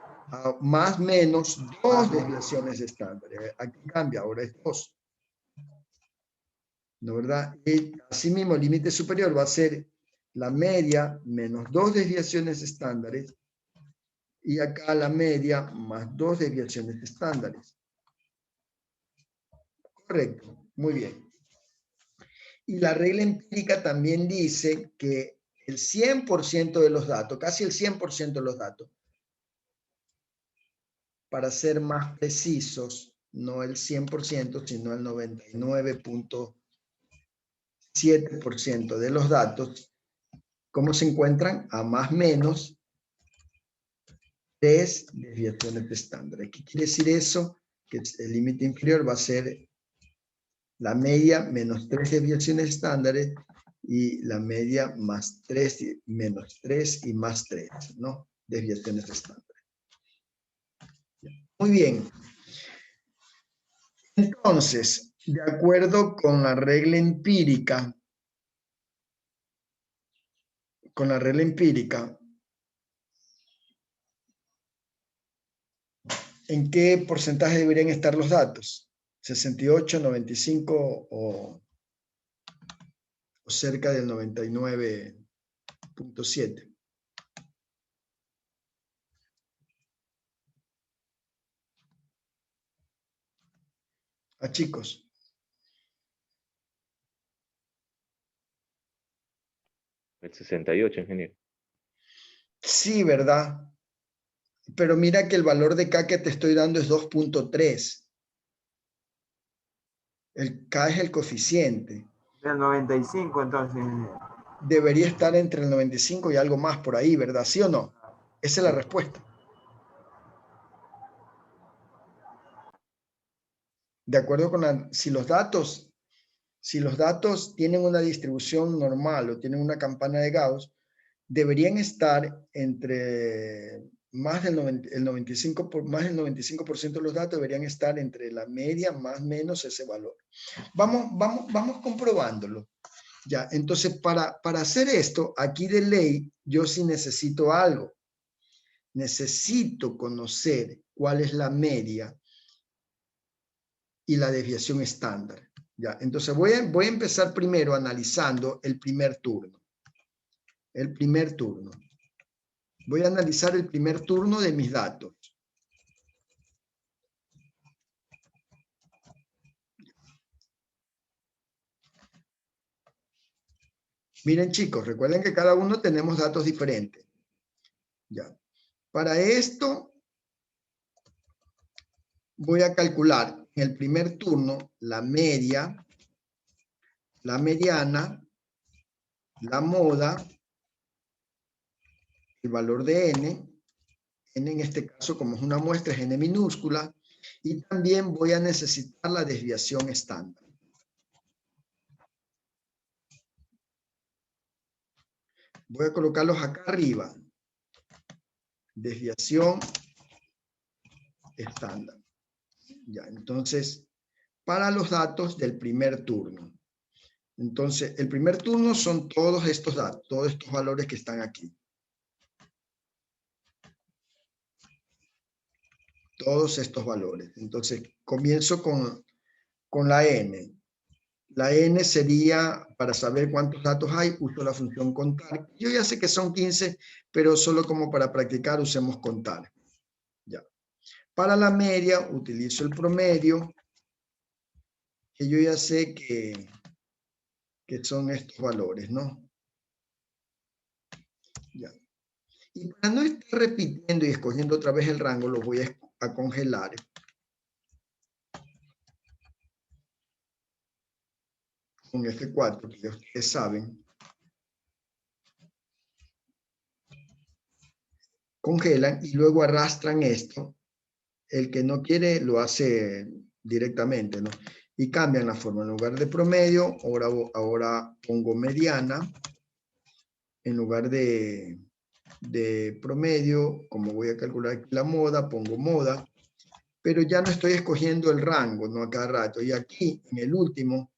Más menos Más dos menos. desviaciones estándar. Aquí cambia, ahora es 2. ¿No, verdad? Y asimismo, el límite superior va a ser la media menos 2 desviaciones estándares. Y acá la media más 2 desviaciones estándares. Correcto, muy bien. Y la regla empírica también dice que el 100% de los datos, casi el 100% de los datos, para ser más precisos, no el 100%, sino el 99.7% de los datos, ¿cómo se encuentran? A más menos 3 desviaciones estándar. ¿Qué quiere decir eso? Que el límite inferior va a ser la media menos 3 desviaciones estándares y la media más 3, menos 3 y más 3, ¿no? Desviaciones estándares. Muy bien. Entonces, de acuerdo con la regla empírica, ¿en qué porcentaje deberían estar los datos? ¿68, 95 o cerca del 99.7? Chicos. El 68, ingeniero. Sí, ¿verdad? Pero mira que el valor de K que te estoy dando es 2.3. El K es el coeficiente. Del 95, entonces. Debería estar entre el 95 y algo más por ahí, ¿verdad? ¿Sí o no? Esa es la respuesta. De acuerdo con si los datos tienen una distribución normal o tienen una campana de Gauss, deberían estar entre más del 95% de los datos deberían estar entre la media más menos ese valor. Vamos comprobándolo. Ya, entonces para hacer esto, aquí de ley, yo sí necesito algo. Necesito conocer cuál es la media y la desviación estándar. Ya, entonces voy a empezar primero analizando el primer turno. El primer turno. Voy a analizar el primer turno de mis datos. Miren chicos, recuerden que cada uno tenemos datos diferentes. Ya. Para esto voy a calcular en el primer turno la media, la mediana, la moda, el valor de n en este caso como es una muestra es n minúscula, y también voy a necesitar la desviación estándar. Voy a colocarlos acá arriba. Desviación estándar. Ya, entonces, para los datos del primer turno. Entonces, el primer turno son todos estos datos, todos estos valores que están aquí. Todos estos valores. Entonces, comienzo con la n. La n sería, para saber cuántos datos hay, uso la función contar. Yo ya sé que son 15, pero solo como para practicar usemos contar. Ya. Para la media, utilizo el promedio, que yo ya sé que son estos valores, ¿no? Ya. Y para no estar repitiendo y escogiendo otra vez el rango, lo voy a congelar. Con F4, que ya ustedes saben. Congelan y luego arrastran esto. El que no quiere lo hace directamente, ¿no? Y cambian la forma. En lugar de promedio, ahora pongo mediana. En lugar de promedio, como voy a calcular aquí la moda, pongo moda. Pero ya no estoy escogiendo el rango, ¿no? A cada rato. Y aquí, en el último,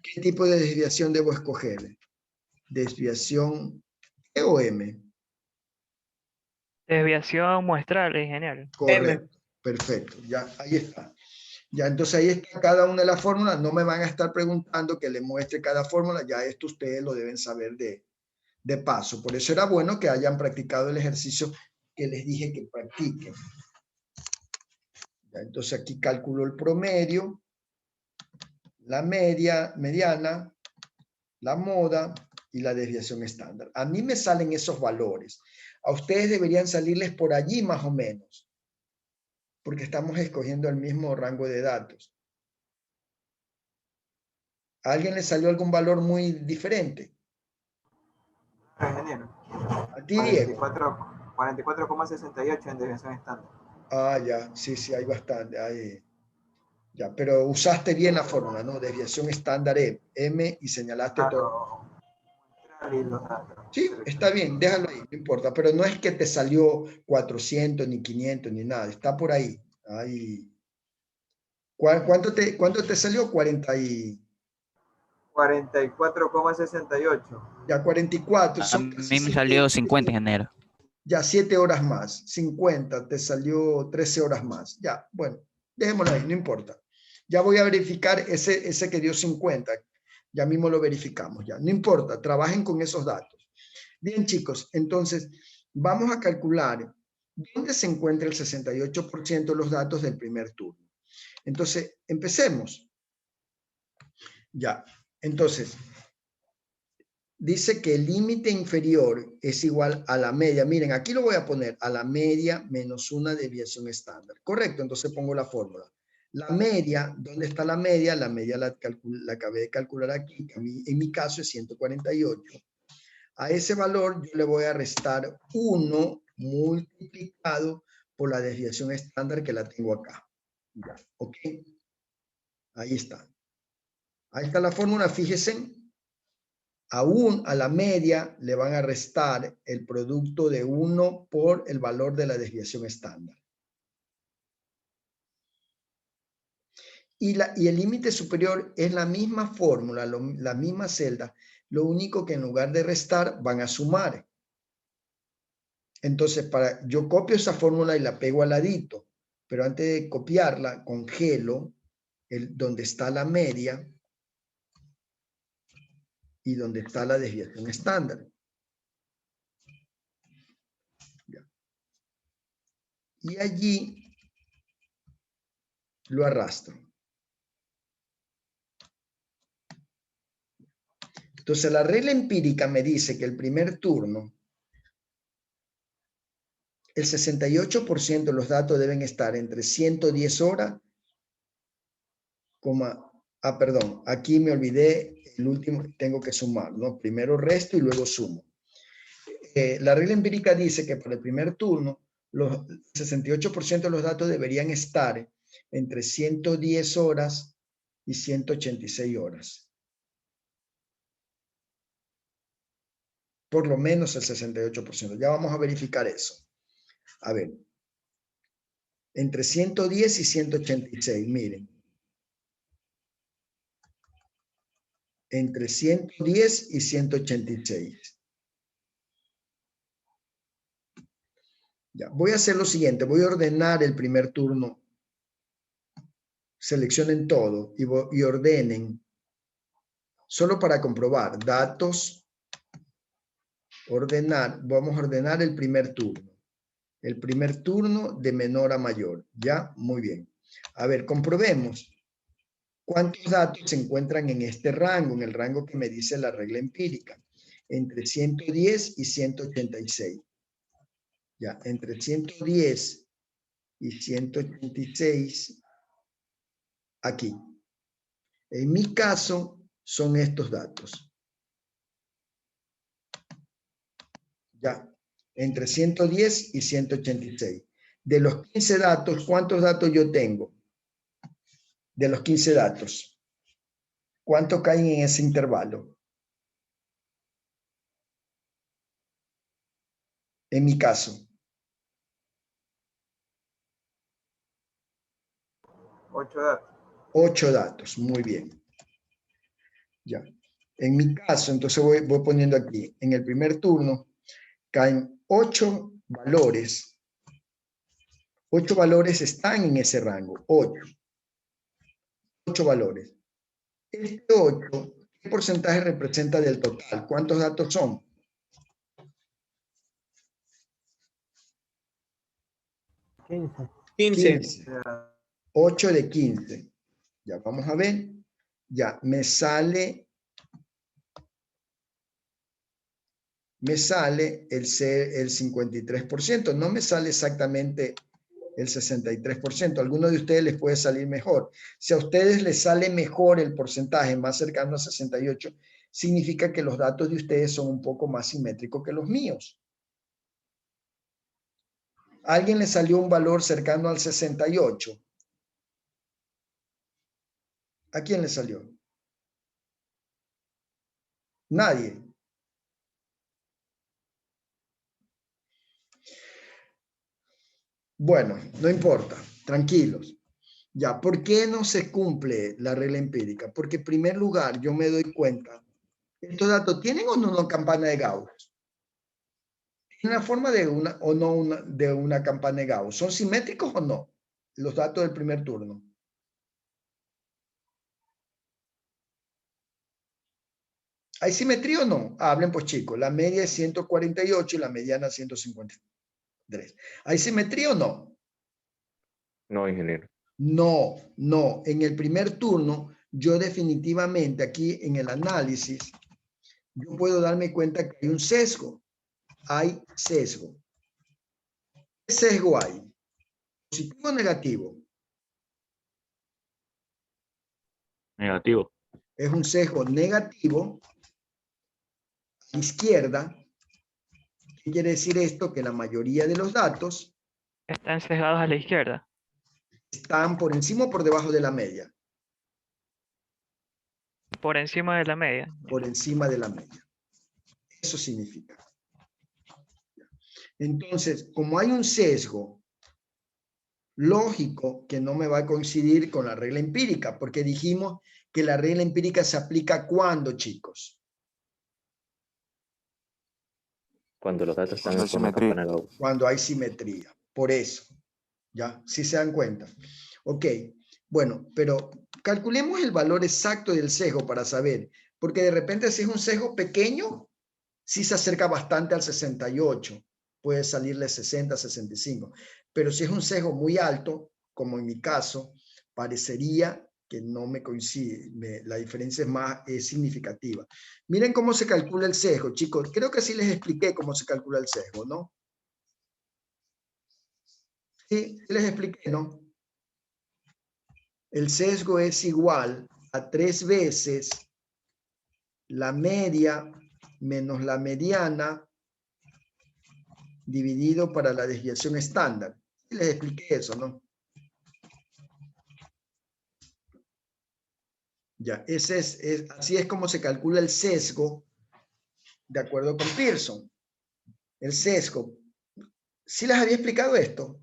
¿qué tipo de desviación debo escoger? Desviación E o M. Desviación muestral, ingeniero. Correcto, perfecto, ya ahí está. Ya, entonces ahí está cada una de las fórmulas. No me van a estar preguntando que le muestre cada fórmula, ya esto ustedes lo deben saber de paso. Por eso era bueno que hayan practicado el ejercicio que les dije que practiquen. Ya, entonces aquí calculo el promedio, la media, mediana, la moda y la desviación estándar. A mí me salen esos valores. A ustedes deberían salirles por allí más o menos, porque estamos escogiendo el mismo rango de datos. ¿A alguien le salió algún valor muy diferente? Ingeniero. ¿A ti, Diego? 44,68 en desviación estándar. Ah, ya, sí, sí, hay bastante. Ya, pero usaste bien la fórmula, ¿no? Desviación estándar M y señalaste todo. Y los datos. Sí, está bien, déjalo ahí, no importa, pero no es que te salió 400 ni 500 ni nada, está por ahí. Ahí. ¿Cuánto te salió? 44,68. Ya 44, A son casi mí me salió 50, ingeniero. ya 7 horas más, 50, te salió 13 horas más. Ya, bueno, dejémoslo ahí, no importa. Ya voy a verificar ese que dio 50, ya mismo lo verificamos, ya, no importa, trabajen con esos datos. Bien, chicos, entonces vamos a calcular dónde se encuentra el 68% de los datos del primer turno. Entonces, empecemos. Ya, entonces, dice que el límite inferior es igual a la media. Miren, aquí lo voy a poner a la media menos una desviación estándar. Correcto, entonces pongo la fórmula. La media, ¿dónde está la media? La media la acabé de calcular aquí, que en mi caso es 148. A ese valor yo le voy a restar 1 multiplicado por la desviación estándar que la tengo acá. Ya, ¿ok? Ahí está. Ahí está la fórmula, fíjense. Aún a la media le van a restar el producto de 1 por el valor de la desviación estándar. Y el límite superior es la misma fórmula, la misma celda, lo único que en lugar de restar van a sumar. Entonces, yo copio esa fórmula y la pego al ladito, pero antes de copiarla, congelo donde está la media y donde está la desviación estándar. Ya. Y allí lo arrastro. Entonces, la regla empírica me dice que el primer turno, el 68% de los datos deben estar entre 110 horas, perdón, aquí me olvidé, el último tengo que sumar, ¿no? Primero resto y luego sumo. La regla empírica dice que para el primer turno, los 68% de los datos deberían estar entre 110 horas y 186 horas. Por lo menos el 68%. Ya vamos a verificar eso. A ver. Entre 110 y 186, miren. Entre 110 y 186. Ya, voy a hacer lo siguiente. Voy a ordenar el primer turno. Seleccionen todo y ordenen. Solo para comprobar. Datos. Ordenar. Vamos a ordenar el primer turno. El primer turno de menor a mayor. ¿Ya? Muy bien. A ver, comprobemos. ¿Cuántos datos se encuentran en este rango? En el rango que me dice la regla empírica. Entre 110 y 186. Ya, entre 110 y 186. Aquí. En mi caso, son estos datos. Ya, entre 110 y 186. De los 15 datos, ¿cuántos datos yo tengo? De los 15 datos. ¿Cuántos caen en ese intervalo? En mi caso. 8 datos. 8 datos, muy bien. Ya. En mi caso, entonces voy poniendo aquí, en el primer turno, caen 8 valores. 8 valores están en ese rango. 8 valores. Este 8, ¿qué porcentaje representa del total? ¿Cuántos datos son? 15. 8 de 15. Ya vamos a ver. Ya, me sale el 53%. No me sale exactamente el 63%. A alguno de ustedes les puede salir mejor. Si a ustedes les sale mejor el porcentaje, más cercano a 68, significa que los datos de ustedes son un poco más simétricos que los míos. ¿A alguien le salió un valor cercano al 68? ¿A quién le salió? Nadie. Bueno, no importa, tranquilos. Ya, ¿por qué no se cumple la regla empírica? Porque en primer lugar yo me doy cuenta, ¿estos datos tienen o no una campana de Gauss? ¿Tienen la forma de una o no de una campana de Gauss? ¿Son simétricos o no? Los datos del primer turno. ¿Hay simetría o no? Hablen pues chicos, la media es 148 y la mediana 153. ¿Hay simetría o no? No, ingeniero. No, no. En el primer turno, yo definitivamente aquí en el análisis, yo puedo darme cuenta que hay un sesgo. Hay sesgo. ¿Qué sesgo hay? ¿Positivo o negativo? Negativo. Es un sesgo negativo a la izquierda. ¿Qué quiere decir esto? Que la mayoría de los datos Están sesgados a la izquierda. están por encima o por debajo de la media. Por encima de la media. Por encima de la media. Eso significa. Entonces, como hay un sesgo lógico que no me va a coincidir con la regla empírica, porque dijimos que la regla empírica se aplica ¿cuándo, chicos? Cuando los datos están en forma de campana Gauss. Cuando hay simetría. Por eso. ¿Ya? ¿Sí se dan cuenta? Ok. Bueno, pero calculemos el valor exacto del sesgo para saber, porque de repente si es un sesgo pequeño, sí se acerca bastante al 68. Puede salirle 60, 65. Pero si es un sesgo muy alto, como en mi caso, parecería que no me coincide. La diferencia es significativa. Miren cómo se calcula el sesgo, chicos. Creo que sí les expliqué cómo se calcula el sesgo, ¿no? Sí, les expliqué, ¿no? El sesgo es igual a 3 veces la media menos la mediana dividido para la desviación estándar. Les expliqué eso, ¿no? Ya, así es como se calcula el sesgo de acuerdo con Pearson. El sesgo. ¿Sí les había explicado esto?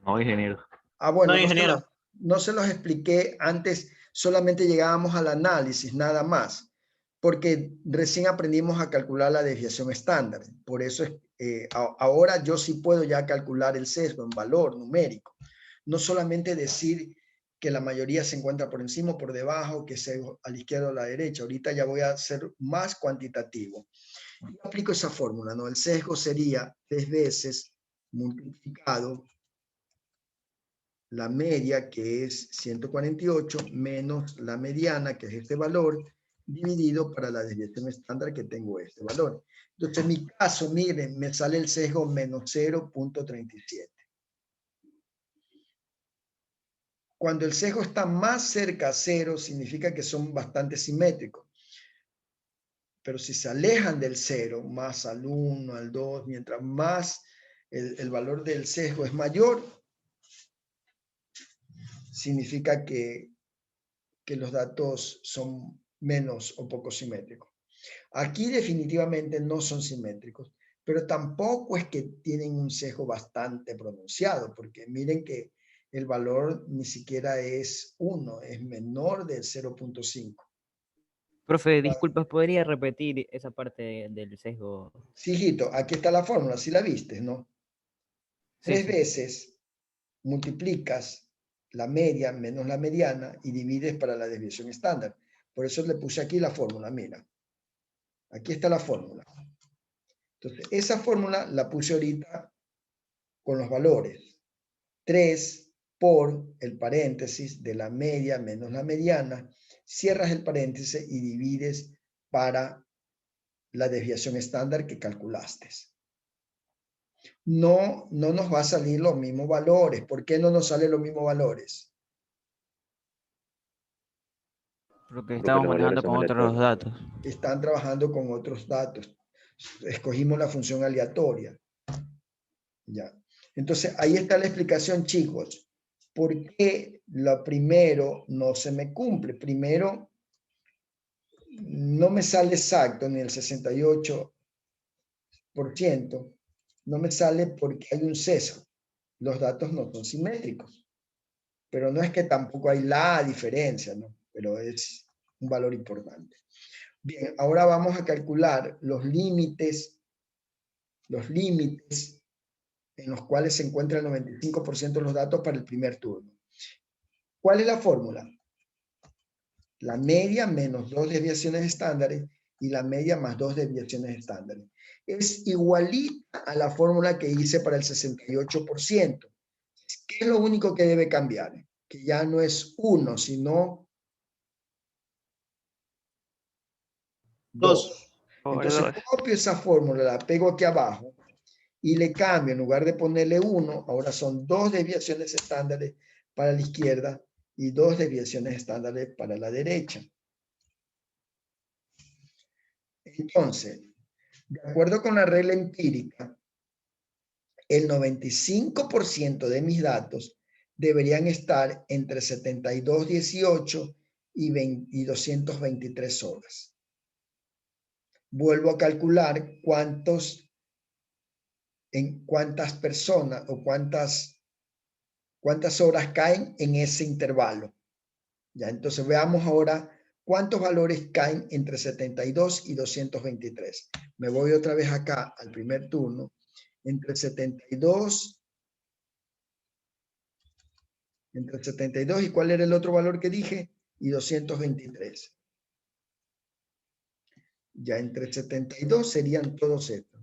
No, ingeniero. Ah, bueno, No, ingeniero. No se los expliqué antes, solamente llegábamos al análisis, nada más, porque recién aprendimos a calcular la desviación estándar. Por eso ahora yo sí puedo ya calcular el sesgo en valor numérico. No solamente decir que la mayoría se encuentra por encima o por debajo, que sesgo a la izquierda o a la derecha. Ahorita ya voy a ser más cuantitativo. Y aplico esa fórmula, ¿no? El sesgo sería 3 veces multiplicado la media, que es 148, menos la mediana, que es este valor, dividido para la desviación estándar, que tengo este valor. Entonces, en mi caso, miren, me sale el sesgo menos 0.37. Cuando el sesgo está más cerca a 0, significa que son bastante simétricos. Pero si se alejan del 0, más al 1, al 2, mientras más el valor del sesgo es mayor, significa que los datos son menos o poco simétricos. Aquí definitivamente no son simétricos, pero tampoco es que tienen un sesgo bastante pronunciado, porque miren que el valor ni siquiera es 1, es menor del 0.5. Profe, disculpas, ¿podría repetir esa parte del sesgo? Sí, hijito, aquí está la fórmula, si la viste, ¿no? Sí, Tres sí. veces multiplicas la media menos la mediana y divides para la desviación estándar. Por eso le puse aquí la fórmula, mira. Aquí está la fórmula. Entonces, esa fórmula la puse ahorita con los valores. 3 por el paréntesis de la media menos la mediana, cierras el paréntesis y divides para la desviación estándar que calculaste. No nos va a salir los mismos valores. ¿Por qué no nos salen los mismos valores? Porque estamos manejando con otros datos. Están trabajando con otros datos. Escogimos la función aleatoria. Ya. Entonces, ahí está la explicación, chicos. ¿Por qué lo primero no se me cumple? Primero, no me sale exacto ni el 68%. No me sale porque hay un sesgo. Los datos no son simétricos. Pero no es que tampoco hay la diferencia, ¿no? Pero es un valor importante. Bien, ahora vamos a calcular los límites en los cuales se encuentra el 95% de los datos para el primer turno. ¿Cuál es la fórmula? La media menos 2 desviaciones estándares y la media más 2 desviaciones estándares. Es igualita a la fórmula que hice para el 68%. ¿Qué es lo único que debe cambiar? Que ya no es 1, sino 2. Entonces copio esa fórmula, la pego aquí abajo y le cambio, en lugar de ponerle 1, ahora son 2 desviaciones estándares para la izquierda y 2 desviaciones estándares para la derecha. Entonces, de acuerdo con la regla empírica, el 95% de mis datos deberían estar entre 72.18 y 223 horas. Vuelvo a calcular cuántas personas o cuántas horas caen en ese intervalo. Ya, entonces veamos ahora cuántos valores caen entre 72 y 223. Me voy otra vez acá al primer turno. Entre 72 y ¿cuál era el otro valor que dije? Y 223. Ya entre 72 serían todos estos.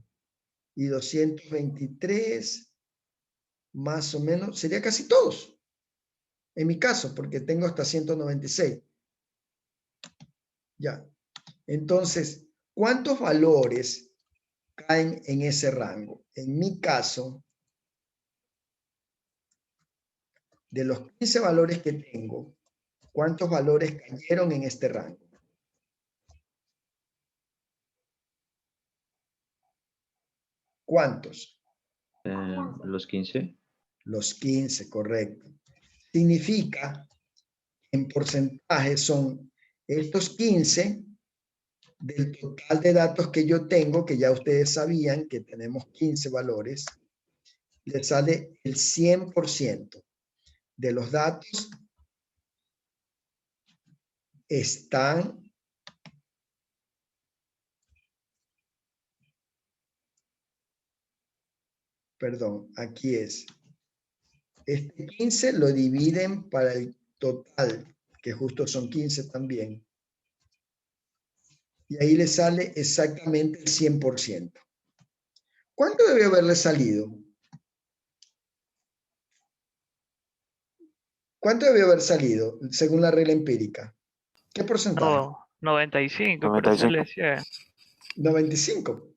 Y 223, más o menos, sería casi todos. En mi caso, porque tengo hasta 196. Ya. Entonces, ¿cuántos valores caen en ese rango? En mi caso, de los 15 valores que tengo, ¿cuántos valores cayeron en este rango? ¿Cuántos? Los 15. Los 15, correcto. Significa, en porcentaje, son estos 15 del total de datos que yo tengo, que ya ustedes sabían que tenemos 15 valores, le sale el 100% de los datos están aquí es. Este 15 lo dividen para el total, que justo son 15 también. Y ahí le sale exactamente el 100%. ¿Cuánto debe haberle salido? ¿Cuánto debe haber salido según la regla empírica? ¿Qué porcentaje? No, 95, por eso le decía. 95.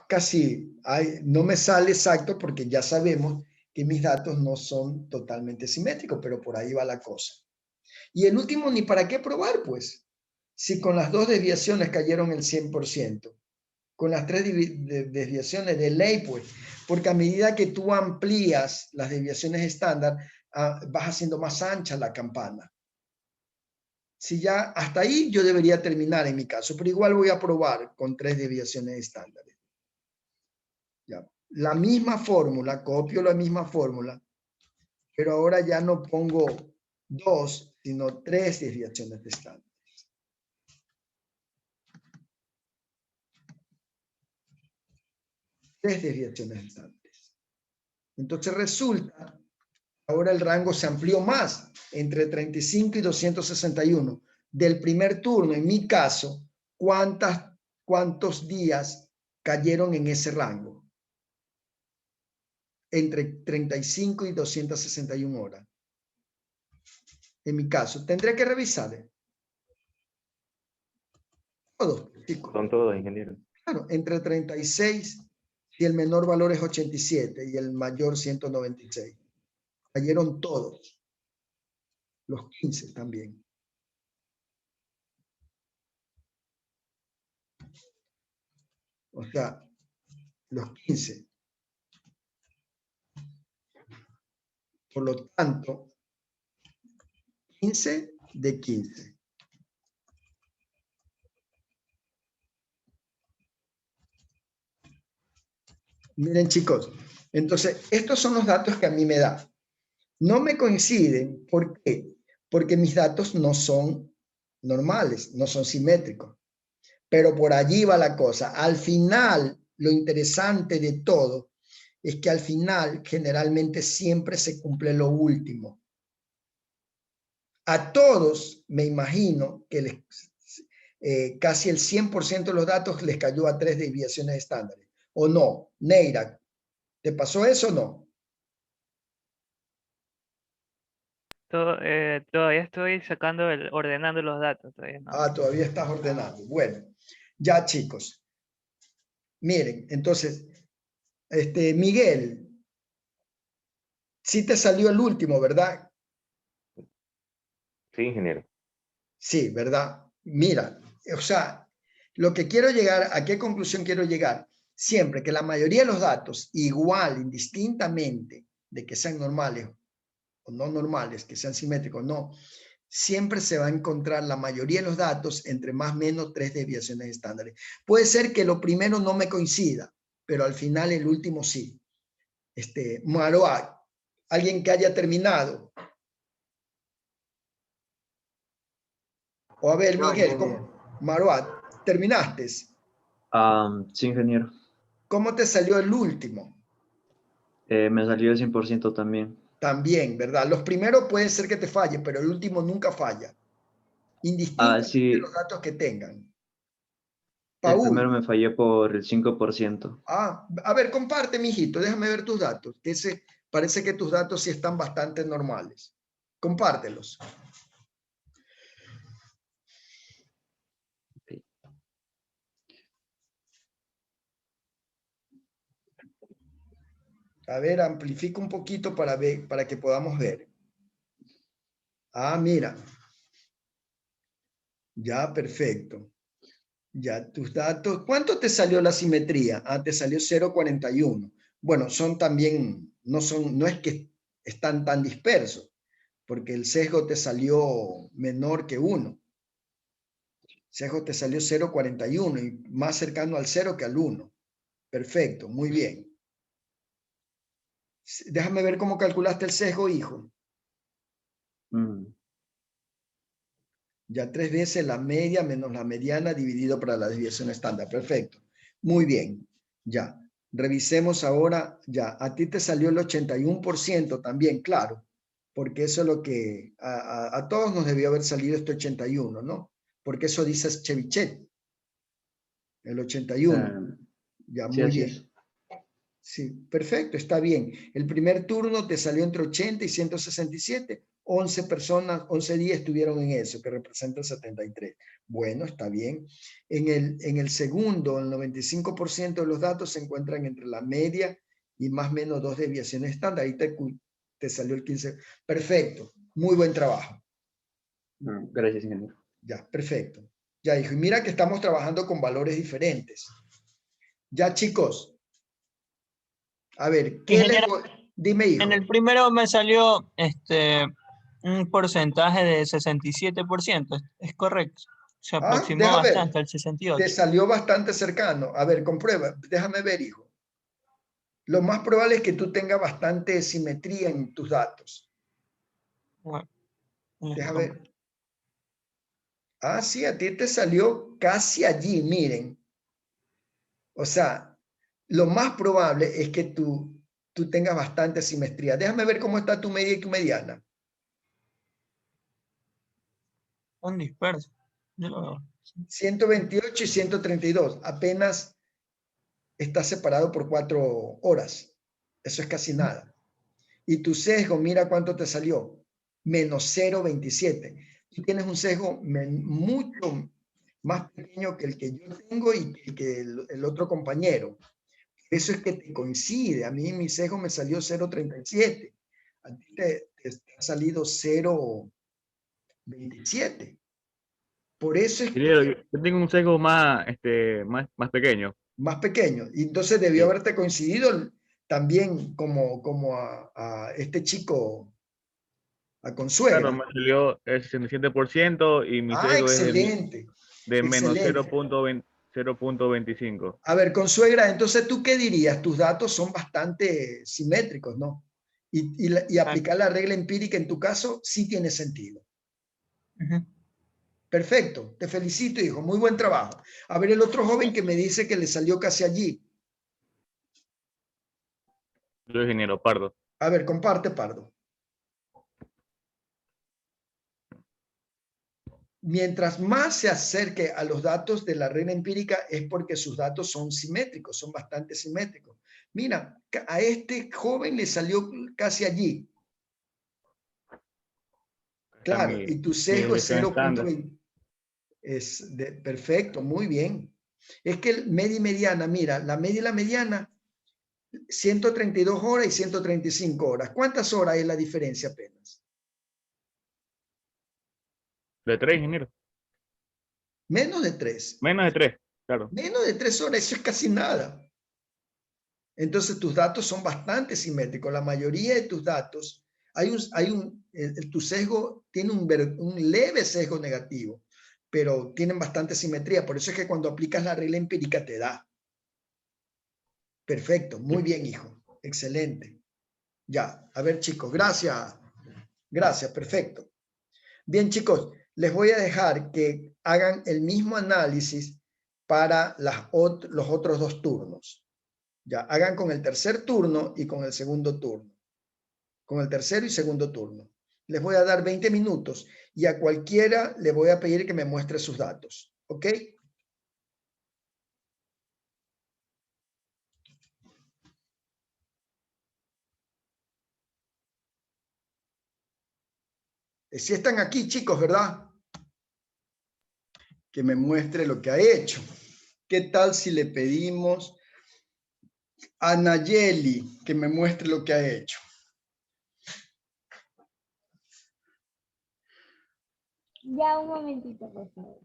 Casi, no me sale exacto porque ya sabemos que mis datos no son totalmente simétricos, pero por ahí va la cosa. Y el último, ni para qué probar, pues. Si con las 2 desviaciones cayeron el 100%, con las 3 desviaciones de ley, pues, porque a medida que tú amplías las desviaciones estándar, vas haciendo más ancha la campana. Si ya hasta ahí yo debería terminar en mi caso, pero igual voy a probar con 3 desviaciones estándares. Ya. La misma fórmula, copio la misma fórmula, pero ahora ya no pongo 2, sino 3 desviaciones estándares. 3 desviaciones estándares. Entonces resulta, ahora el rango se amplió más, entre 35 y 261. Del primer turno, en mi caso, ¿cuántos días cayeron en ese rango? Entre 35 y 261 horas. En mi caso, tendré que revisar. Todos, chicos. Son todos, ingeniero. Claro, entre 36, si el menor valor es 87 y el mayor 196. Cayeron todos. Los 15 también. O sea, los 15. Por lo tanto, 15 de 15. Miren, chicos, entonces, estos son los datos que a mí me da. No me coinciden, ¿por qué? Porque mis datos no son normales, no son simétricos. Pero por allí va la cosa. Al final, lo interesante de todo es que al final generalmente siempre se cumple lo último. A todos me imagino que casi el 100% de los datos les cayó a 3 desviaciones estándares. ¿O no? Neira, ¿te pasó eso o no? Todavía estoy ordenando los datos. Todavía no. Ah, todavía estás ordenando. Bueno, ya chicos. Miren, entonces, Miguel, sí te salió el último, ¿verdad? Sí, ingeniero. Sí, ¿verdad? Mira, o sea, lo que quiero llegar, ¿a qué conclusión quiero llegar? Siempre que la mayoría de los datos, igual, indistintamente, de que sean normales o no normales, que sean simétricos, no, siempre se va a encontrar la mayoría de los datos entre más o menos 3 desviaciones estándares. Puede ser que lo primero no me coincida, pero al final el último sí. Maroa, alguien que haya terminado. O a ver, Miguel, Maroa, ¿terminaste? Sí, ingeniero. ¿Cómo te salió el último? Me salió 100% también. También, ¿verdad? Los primeros pueden ser que te falle, pero el último nunca falla. Indistintamente Sí. de los datos que tengan. El primero me fallé por el 5%. A ver, comparte, mijito, déjame ver tus datos. Parece que tus datos sí están bastante normales. Compártelos. A ver, amplifica un poquito para que podamos ver. Mira. Ya, perfecto. Ya, tus datos. ¿Cuánto te salió la simetría? Te salió 0,41. Bueno, son también, no es que están tan dispersos, porque el sesgo te salió menor que 1. El sesgo te salió 0,41 y más cercano al 0 que al 1. Perfecto, muy bien. Déjame ver cómo calculaste el sesgo, hijo. Ya 3 veces la media menos la mediana dividido para la desviación estándar. Perfecto. Muy bien. Ya. Revisemos ahora. Ya. A ti te salió el 81% también, claro. Porque eso es lo que a todos nos debió haber salido este 81, ¿no? Porque eso dice Chebichet. El 81. Ya, sí, muy bien. Sí, perfecto, está bien. El primer turno te salió entre 80 y 167. 11 personas, 11 días estuvieron en eso, que representa el 73. Bueno, está bien. En el segundo, el 95% de los datos se encuentran entre la media y más o menos 2 desviaciones estándar. Ahí te salió el 15. Perfecto, muy buen trabajo. Gracias, ingeniero. Ya, perfecto. Ya, hijo, y mira que estamos trabajando con valores diferentes. Ya, chicos. A ver, dime, hijo. En el primero me salió un porcentaje de 67%, ¿es correcto? Se aproximó bastante al 68%. Te salió bastante cercano. A ver, comprueba. Déjame ver, hijo. Lo más probable es que tú tengas bastante simetría en tus datos. Bueno, déjame ver. Sí, a ti te salió casi allí, miren. O sea, lo más probable es que tú tengas bastante simetría. Déjame ver cómo está tu media y tu mediana. Un disperso. Yo lo veo. 128 y 132. Apenas está separado por 4 horas. Eso es casi nada. Y tu sesgo, mira cuánto te salió. Menos 0,27. Tú tienes un sesgo mucho más pequeño que el que yo tengo y que el otro compañero. Eso es que te coincide. A mí mi sesgo me salió 0,37. A ti te ha salido 0,27. Por eso es Ingeniero, que yo tengo un sesgo más, más pequeño. más pequeño. Y entonces debió Sí. haberte coincidido también como a este chico, a Consuegra. Claro, me salió el 67% y mi Ah, sesgo es excelente. de menos Excelente. 0.25. A ver, Consuegra, entonces, ¿tú qué dirías? Tus datos son bastante simétricos, ¿no? Y aplicar la regla empírica en tu caso sí tiene sentido. Perfecto, te felicito, hijo, muy buen trabajo. A ver, el otro joven que me dice que le salió casi allí. Yo, ingeniero Pardo. A ver, comparte, Pardo. Mientras más se acerque a los datos de la regla empírica es porque sus datos son simétricos, son bastante simétricos. Mira, a este joven le salió casi allí. Está Claro, mi y tu sesgo es desviación estándar. 0,20. Perfecto, muy bien. Es que el media y mediana, mira, la media y la mediana, 132 horas y 135 horas. ¿Cuántas horas es la diferencia apenas? De 3, ingeniero. Menos de 3. Menos de 3, claro. Menos de 3 horas, eso es casi nada. Entonces tus datos son bastante simétricos. La mayoría de tus datos, tu sesgo tiene un leve sesgo negativo, pero tienen bastante simetría. Por eso es que cuando aplicas la regla empírica te da. Perfecto, muy bien, hijo. Excelente. Ya, a ver, chicos, gracias. Gracias, perfecto. Bien, chicos, les voy a dejar que hagan el mismo análisis para los otros 2 turnos. Ya, hagan con el tercer turno y con el segundo turno. Con el tercero y segundo turno. Les voy a dar 20 minutos y a cualquiera le voy a pedir que me muestre sus datos. ¿Ok? Si están aquí, chicos, ¿verdad? Que me muestre lo que ha hecho. ¿Qué tal si le pedimos a Nayeli que me muestre lo que ha hecho? Ya un momentito, por favor.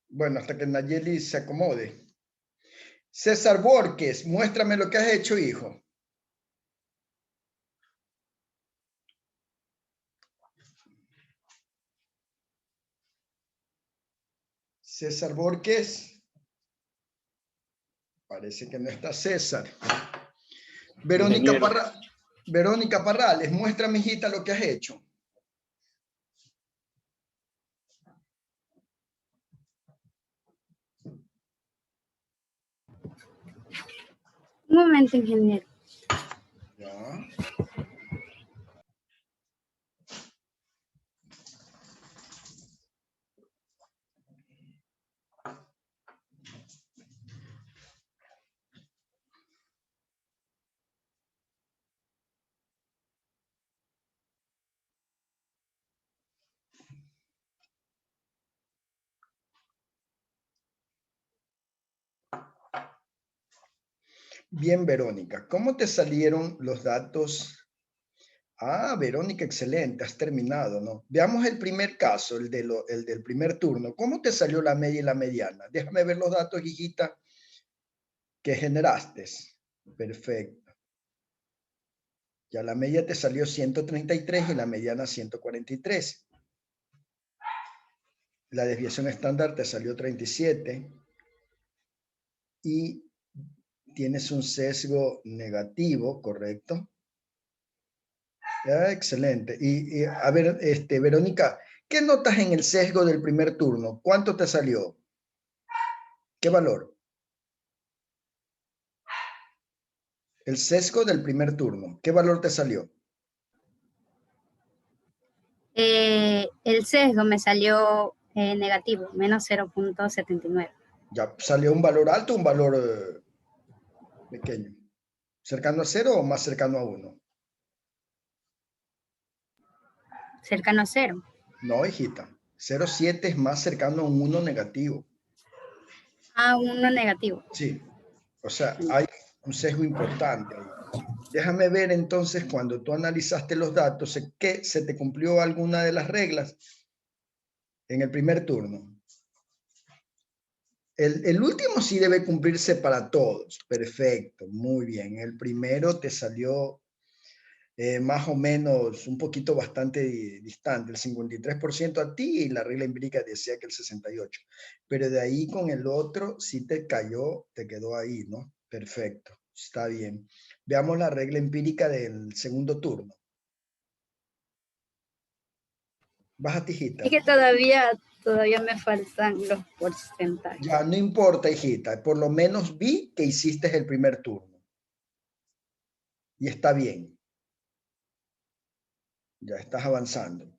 Bueno, hasta que Nayeli se acomode. César Borges, muéstrame lo que has hecho, hijo. César Borges. Parece que no está César. Verónica Parrales, muéstrame, hijita, lo que has hecho. Un momento, ingeniero. Ya. Bien, Verónica, ¿cómo te salieron los datos? Ah, Verónica, excelente, has terminado, ¿no? Veamos el primer caso, el del primer turno. ¿Cómo te salió la media y la mediana? Déjame ver los datos, hijita, que generaste. Perfecto. Ya la media te salió 133 y la mediana 143. La desviación estándar te salió 37 y tienes un sesgo negativo, ¿correcto? Ya, excelente. Y a ver, Verónica, ¿qué notas en el sesgo del primer turno? ¿Cuánto te salió? ¿Qué valor? El sesgo del primer turno. ¿Qué valor te salió? El sesgo me salió negativo, menos 0.79. ¿Ya salió un valor alto o un valor pequeño? ¿Cercano a 0 o más cercano a 1? Cercano a 0. No, hijita. 0,7 es más cercano a un 1 negativo. Ah, 1 negativo. Sí. O sea, hay un sesgo importante ahí. Déjame ver entonces cuando tú analizaste los datos, ¿qué se te cumplió alguna de las reglas en el primer turno? El último sí debe cumplirse para todos. Perfecto, muy bien. El primero te salió más o menos un poquito bastante distante, el 53% a ti y la regla empírica decía que el 68%. Pero de ahí con el otro sí te cayó, te quedó ahí, ¿no? Perfecto, está bien. Veamos la regla empírica del segundo turno. Baja tijita. Es que todavía me faltan los porcentajes. Ya, no importa, hijita. Por lo menos vi que hiciste el primer turno. Y está bien. Ya estás avanzando.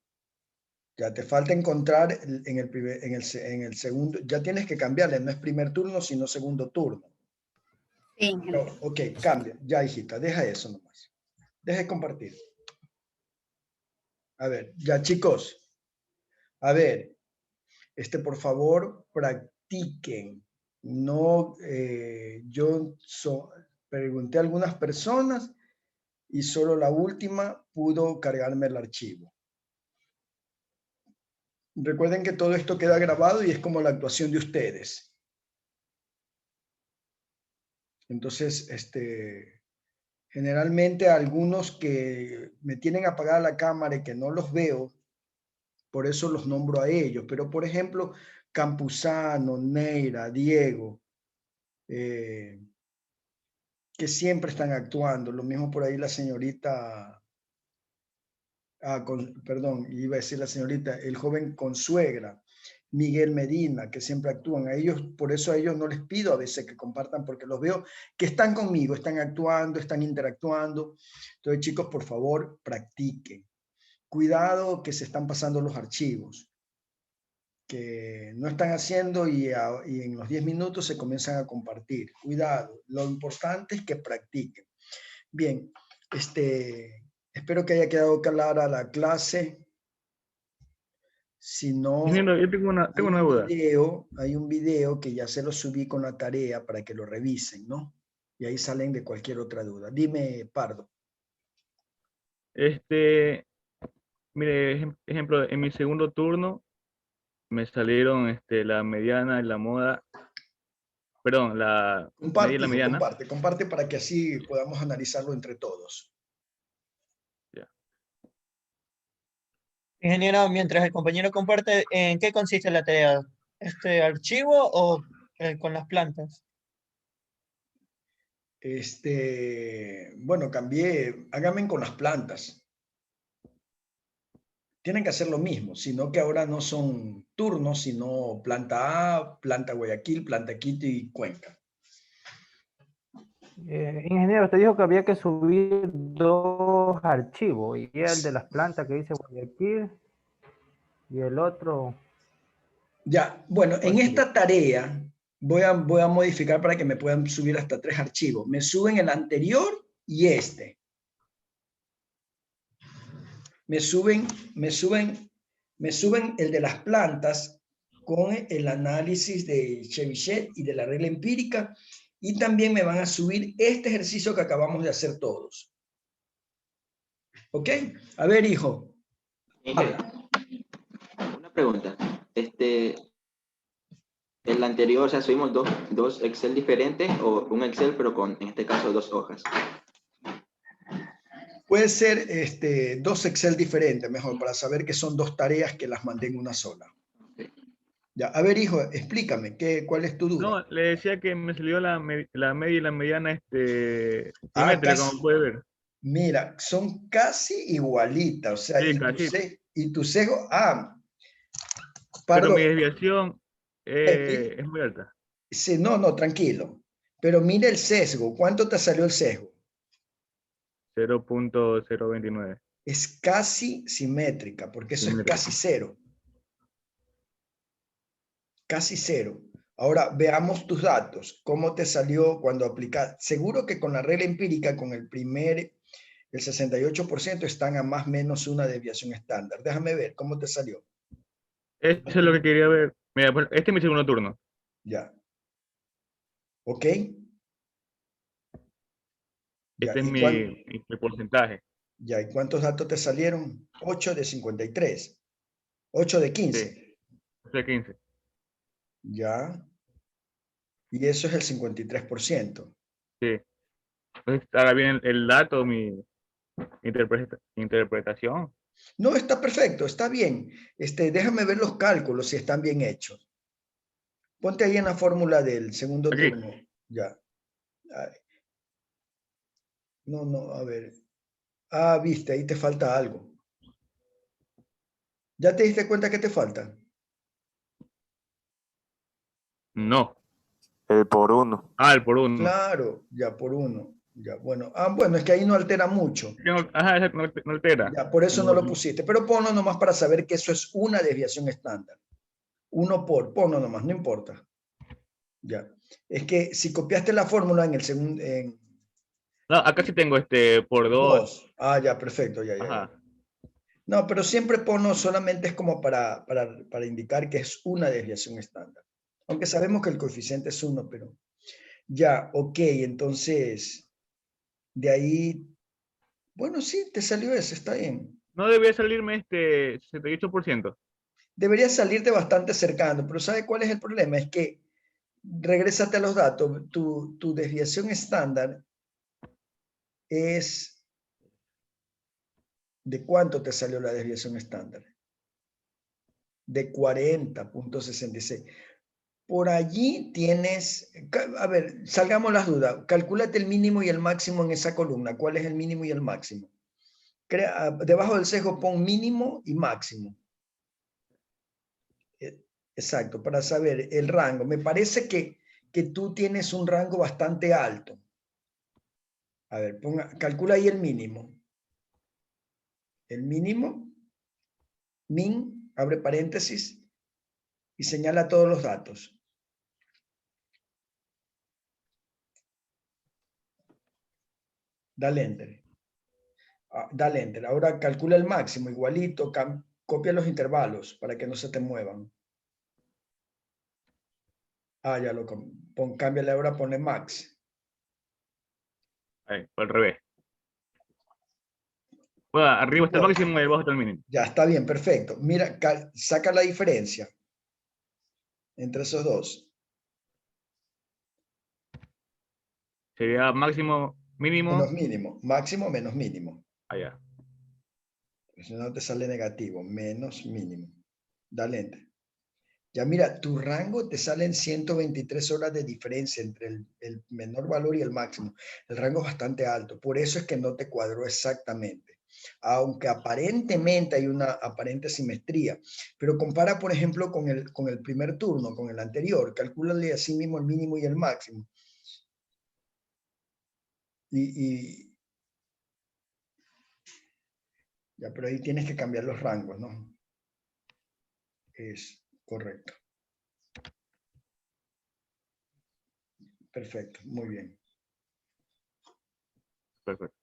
Ya te falta encontrar en el segundo. Ya tienes que cambiarle. No es primer turno, sino segundo turno. Sí, ok, cambia. Ya, hijita. Deja eso nomás. Deja de compartir. A ver, ya, chicos. A ver. Por favor, practiquen. No, pregunté a algunas personas y solo la última pudo cargarme el archivo. Recuerden que todo esto queda grabado y es como la actuación de ustedes. Entonces, generalmente algunos que me tienen apagada la cámara y que no los veo, por eso los nombro a ellos. Pero, por ejemplo, Campuzano, Neira, Diego, que siempre están actuando. Lo mismo por ahí la señorita, perdón, iba a decir la señorita, el joven Consuegra, Miguel Medina, que siempre actúan. A ellos, por eso a ellos no les pido a veces que compartan, porque los veo que están conmigo, están actuando, están interactuando. Entonces, chicos, por favor, practiquen. Cuidado que se están pasando los archivos, que no están haciendo y en los 10 minutos se comienzan a compartir. Cuidado, lo importante es que practiquen. Bien, espero que haya quedado clara la clase. Si no, yo tengo una duda. Hay un video que ya se lo subí con la tarea para que lo revisen, ¿no? Y ahí salen de cualquier otra duda. Dime, Pardo. Mire, ejemplo, en mi segundo turno me salieron la mediana y la moda. Perdón, la media y la mediana. Comparte para que así podamos analizarlo entre todos. Ingeniero, mientras el compañero comparte, ¿en qué consiste la tarea? ¿Este archivo o con las plantas? Bueno, háganme con las plantas. Tienen que hacer lo mismo, sino que ahora no son turnos, sino planta A, planta Guayaquil, planta Quito y Cuenca. Ingeniero, usted dijo que había que subir 2 archivos, y el de las plantas que dice Guayaquil y el otro. Ya, bueno, en esta tarea voy a modificar para que me puedan subir hasta 3 archivos. Me suben el anterior y este. Me suben el de las plantas con el análisis de Chebyshev y de la regla empírica, y también me van a subir este ejercicio que acabamos de hacer todos. ¿Ok? A ver, hijo. Una pregunta. El anterior, o sea, subimos dos Excel diferentes o un Excel, pero con, en este caso, 2 hojas. Puede ser 2 Excel diferentes, mejor, para saber que son 2 tareas que las mandé en una sola. Ya, a ver, hijo, explícame, ¿cuál es tu duda? No, le decía que me salió la media y la mediana simétrica, como puede ver. Mira, son casi igualitas, o sea, Sí, y casi. tu sesgo, Pero mi perdón, desviación es muy alta. sí, no, tranquilo. Pero mira el sesgo, ¿cuánto te salió el sesgo? 0.029. Es casi simétrica, porque eso es Simétrica. casi cero. Casi cero. Ahora veamos tus datos. ¿Cómo te salió cuando aplicas? Seguro que con la regla empírica, con el 68% están a más o menos una desviación estándar. Déjame ver, ¿cómo te salió? Eso es lo que quería ver. Mira, pues, este es mi segundo turno. Ya. ¿Ok? Ya. Este es mi porcentaje. Ya. ¿Y cuántos datos te salieron? 8 de 53. 8 de 15. Sí, 8 de 15. Ya. Y eso es el 53%. Sí. Entonces, ahora viene el dato, mi interpretación. No, está perfecto, está bien. Déjame ver los cálculos si están bien hechos. Ponte ahí en la fórmula del segundo Aquí. turno. Ya. No, a ver. Viste, ahí te falta algo. ¿Ya te diste cuenta que te falta? No. El por 1. El por 1. Claro, ya por 1. Ya, bueno. Bueno, es que ahí no altera mucho. Ajá, exacto, no altera. Ya, por eso no lo pusiste. Pero ponlo nomás para saber que eso es una desviación estándar. Ponlo nomás, no importa. Ya. Es que si copiaste la fórmula en el segundo... No, acá sí tengo por 2. Ya, perfecto, ya. Ajá. No, pero siempre ponlo solamente es como para indicar que es una desviación estándar. Aunque sabemos que el coeficiente es 1, pero... Ya, ok, entonces... De ahí... Bueno, sí, te salió eso, está bien. No debía salirme 68%. Debería salirte bastante cercano, pero ¿sabe cuál es el problema? Es que, regrésate a los datos, tu desviación estándar es... ¿De cuánto te salió la desviación estándar? De 40.66. Por allí tienes... A ver, salgamos las dudas. Calcúlate el mínimo y el máximo en esa columna. ¿Cuál es el mínimo y el máximo? Debajo del sesgo pon mínimo y máximo. Exacto, para saber el rango. Me parece que tú tienes un rango bastante alto. A ver, calcula ahí el mínimo. El mínimo, min, abre paréntesis, y señala todos los datos. Dale enter. Dale enter. Ahora calcula el máximo, igualito, copia los intervalos para que no se te muevan. Ya lo cámbiale ahora, pone max. Ahí, al revés. Bueno, arriba está el máximo y abajo está el mínimo. Ya, está bien, perfecto. Mira, saca la diferencia entre esos dos. Sería máximo, mínimo. Menos mínimo. Máximo menos mínimo. Allá. Si no te sale negativo. Menos mínimo. Dale enter. Ya mira, tu rango te salen 123 horas de diferencia entre el menor valor y el máximo. El rango es bastante alto. Por eso es que no te cuadró exactamente. Aunque aparentemente hay una aparente simetría. Pero compara, por ejemplo, con el primer turno, con el anterior. Calcúlale así mismo el mínimo y el máximo. Ya, pero ahí tienes que cambiar los rangos, ¿no? Es correcto. Perfecto, muy bien. Perfecto.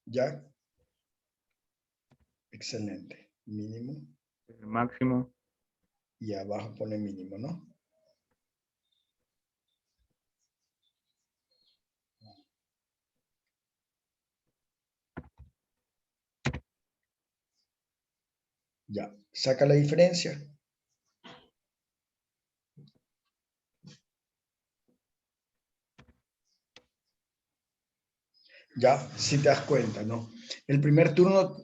¿Ya? Excelente. Mínimo. El máximo. Y abajo pone mínimo, ¿no? Ya. Saca la diferencia. Ya, si te das cuenta, ¿no? El primer turno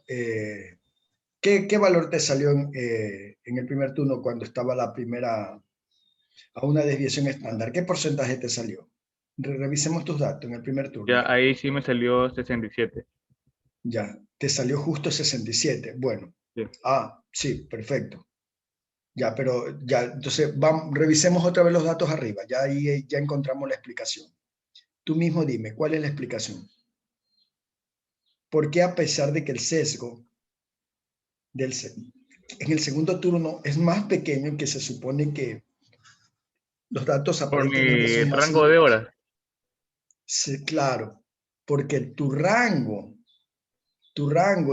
¿Qué valor te salió en el primer turno cuando estaba a una desviación estándar? ¿Qué porcentaje te salió? Revisemos tus datos en el primer turno. Ya ahí sí me salió 67. Ya, te salió justo 67. Bueno. Sí. Sí, perfecto. Ya, pero ya, entonces revisemos otra vez los datos arriba. Ya ahí ya encontramos la explicación. Tú mismo dime, ¿cuál es la explicación? ¿Por qué a pesar de que el sesgo en el segundo turno es más pequeño, que se supone que los datos Por aparentemente mi son más... rango de horas. Sí, claro, porque tu rango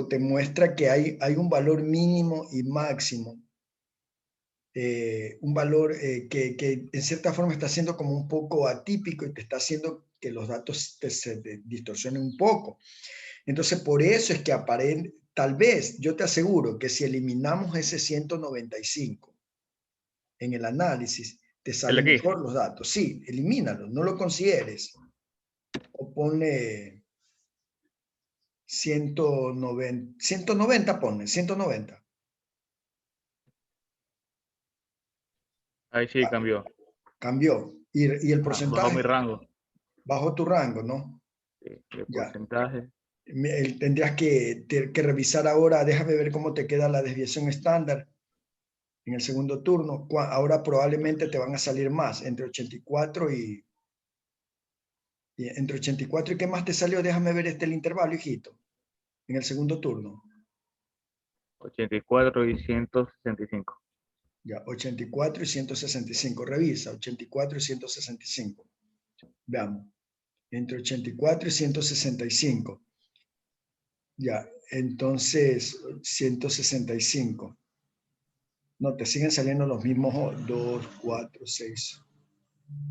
te muestra que hay un valor mínimo y máximo, un valor que en cierta forma está siendo como un poco atípico y te está haciendo que los datos se distorsionen un poco. Entonces, por eso es que tal vez, yo te aseguro que si eliminamos ese 195 en el análisis, te salen mejor los datos. Sí, elimínalo, no lo consideres. O ponle 190, ponle 190. Ahí sí cambió. Cambió. ¿Y el porcentaje? Bajó mi rango. Bajó tu rango, ¿no? Sí, el porcentaje. Tendrías que revisar ahora, déjame ver cómo te queda la desviación estándar en el segundo turno. Ahora probablemente te van a salir más, entre 84 y entre 84 y ¿qué más te salió? Déjame ver el intervalo, hijito, en el segundo turno. 84 y 165. Ya, 84 y 165. Revisa, 84 y 165. Veamos. Entre 84 y 165. Ya, entonces 165. No, te siguen saliendo los mismos 2, 4, 6.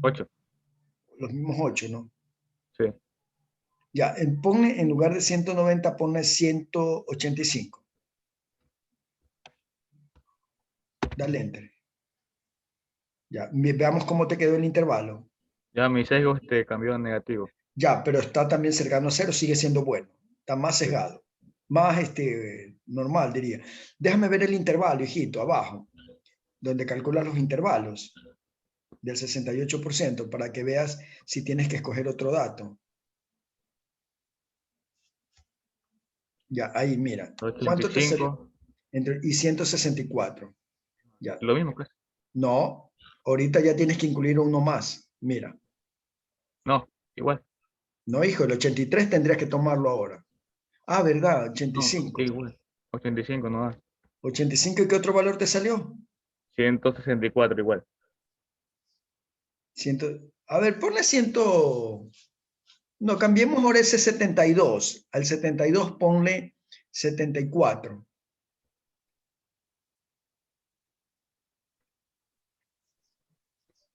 8. Los mismos 8, ¿no? Sí. Ya, ponle en lugar de 190, ponle 185. Dale enter. Ya, veamos cómo te quedó el intervalo. Ya mi sesgo cambió a negativo. Ya, pero está también cercano a 0, sigue siendo bueno. Está más sesgado. Más normal, diría. Déjame ver el intervalo, hijito, abajo, donde calculas los intervalos del 68%, para que veas si tienes que escoger otro dato. Ya, ahí, mira. 85. ¿Cuánto te salió? Y 164. Ya. Lo mismo, pues. No, ahorita ya tienes que incluir uno más. Mira. No, igual. No, hijo, el 83 tendrías que tomarlo ahora. Ah, ¿verdad? 85. No, igual. 85 no da. 85, ¿y qué otro valor te salió? 164 igual. A ver, ponle 100. No, cambiemos ahora ese 72. Al 72 ponle 74.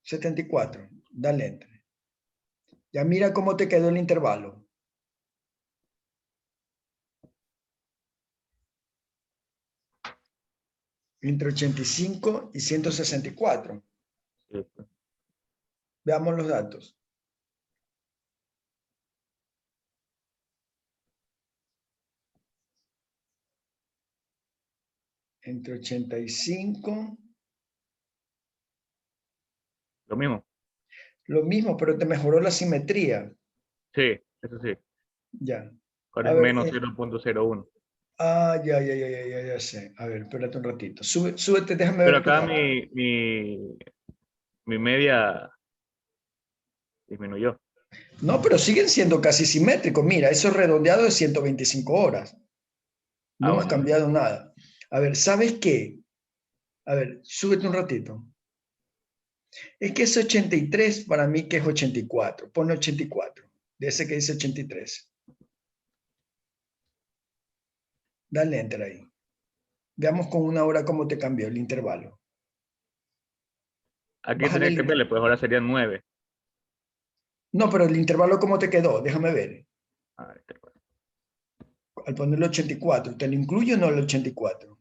$74. Dale enter. Ya mira cómo te quedó el intervalo. Entre 85 y 164. Sí. Veamos los datos. Entre 85. Lo mismo. Lo mismo, pero te mejoró la simetría. Sí, eso sí. Ya. Ahora es menos 0.01. Ya sé. A ver, espérate un ratito. Súbete, déjame Pero ver. acá mi media disminuyó. No, pero siguen siendo casi simétricos. Mira, eso redondeado de 125 horas. No hemos cambiado nada. A ver, ¿sabes qué? A ver, súbete un ratito. Es que ese 83 para mí que es 84. Pone 84. De ese que dice 83. Dale enter ahí. Veamos con una hora cómo te cambió el intervalo. Aquí tenía que verle, pues ahora serían 9. No, pero el intervalo ¿cómo te quedó? Déjame ver. Al ponerlo 84, ¿te lo incluye o no el 84?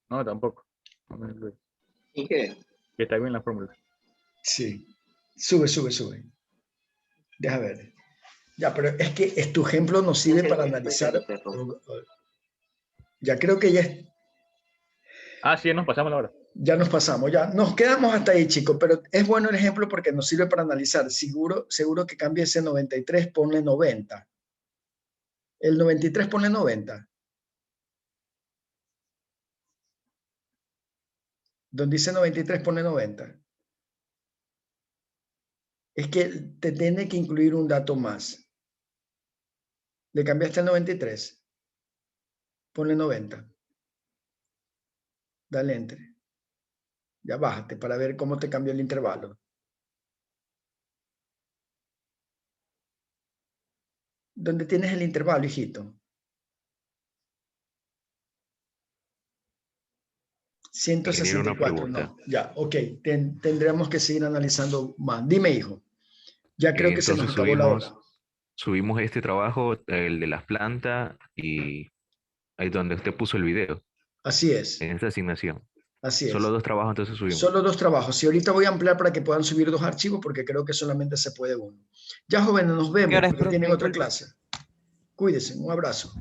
No, tampoco. No me incluye. ¿Y qué? Que está bien la fórmula. Sí. Sube. Deja ver. Ya, pero es que tu ejemplo nos sirve para analizar. Ya creo que ya es. Ah, sí, nos pasamos la hora. Ya nos pasamos, ya nos quedamos hasta ahí, chicos, pero es bueno el ejemplo porque nos sirve para analizar. Seguro que cambie ese 93, ponle 90. El 93 ponle 90. Donde dice 93 ponle 90. Es que te tiene que incluir un dato más. ¿Le cambiaste el 93? Ponle 90. Dale enter. Ya bájate para ver cómo te cambió el intervalo. ¿Dónde tienes el intervalo, hijito? 164, no. Ya, ok. Tendremos que seguir analizando más. Dime, hijo. Ya creo que se nos acabó la hora. Subimos este trabajo, el de las plantas, y ahí donde usted puso el video. Así es. En esta asignación. Así es. Solo 2 trabajos, entonces subimos. Solo 2 trabajos. Y ahorita voy a ampliar para que puedan subir 2 archivos porque creo que solamente se puede uno. Ya, jóvenes, nos vemos porque tienen otra clase. Cuídense. Un abrazo.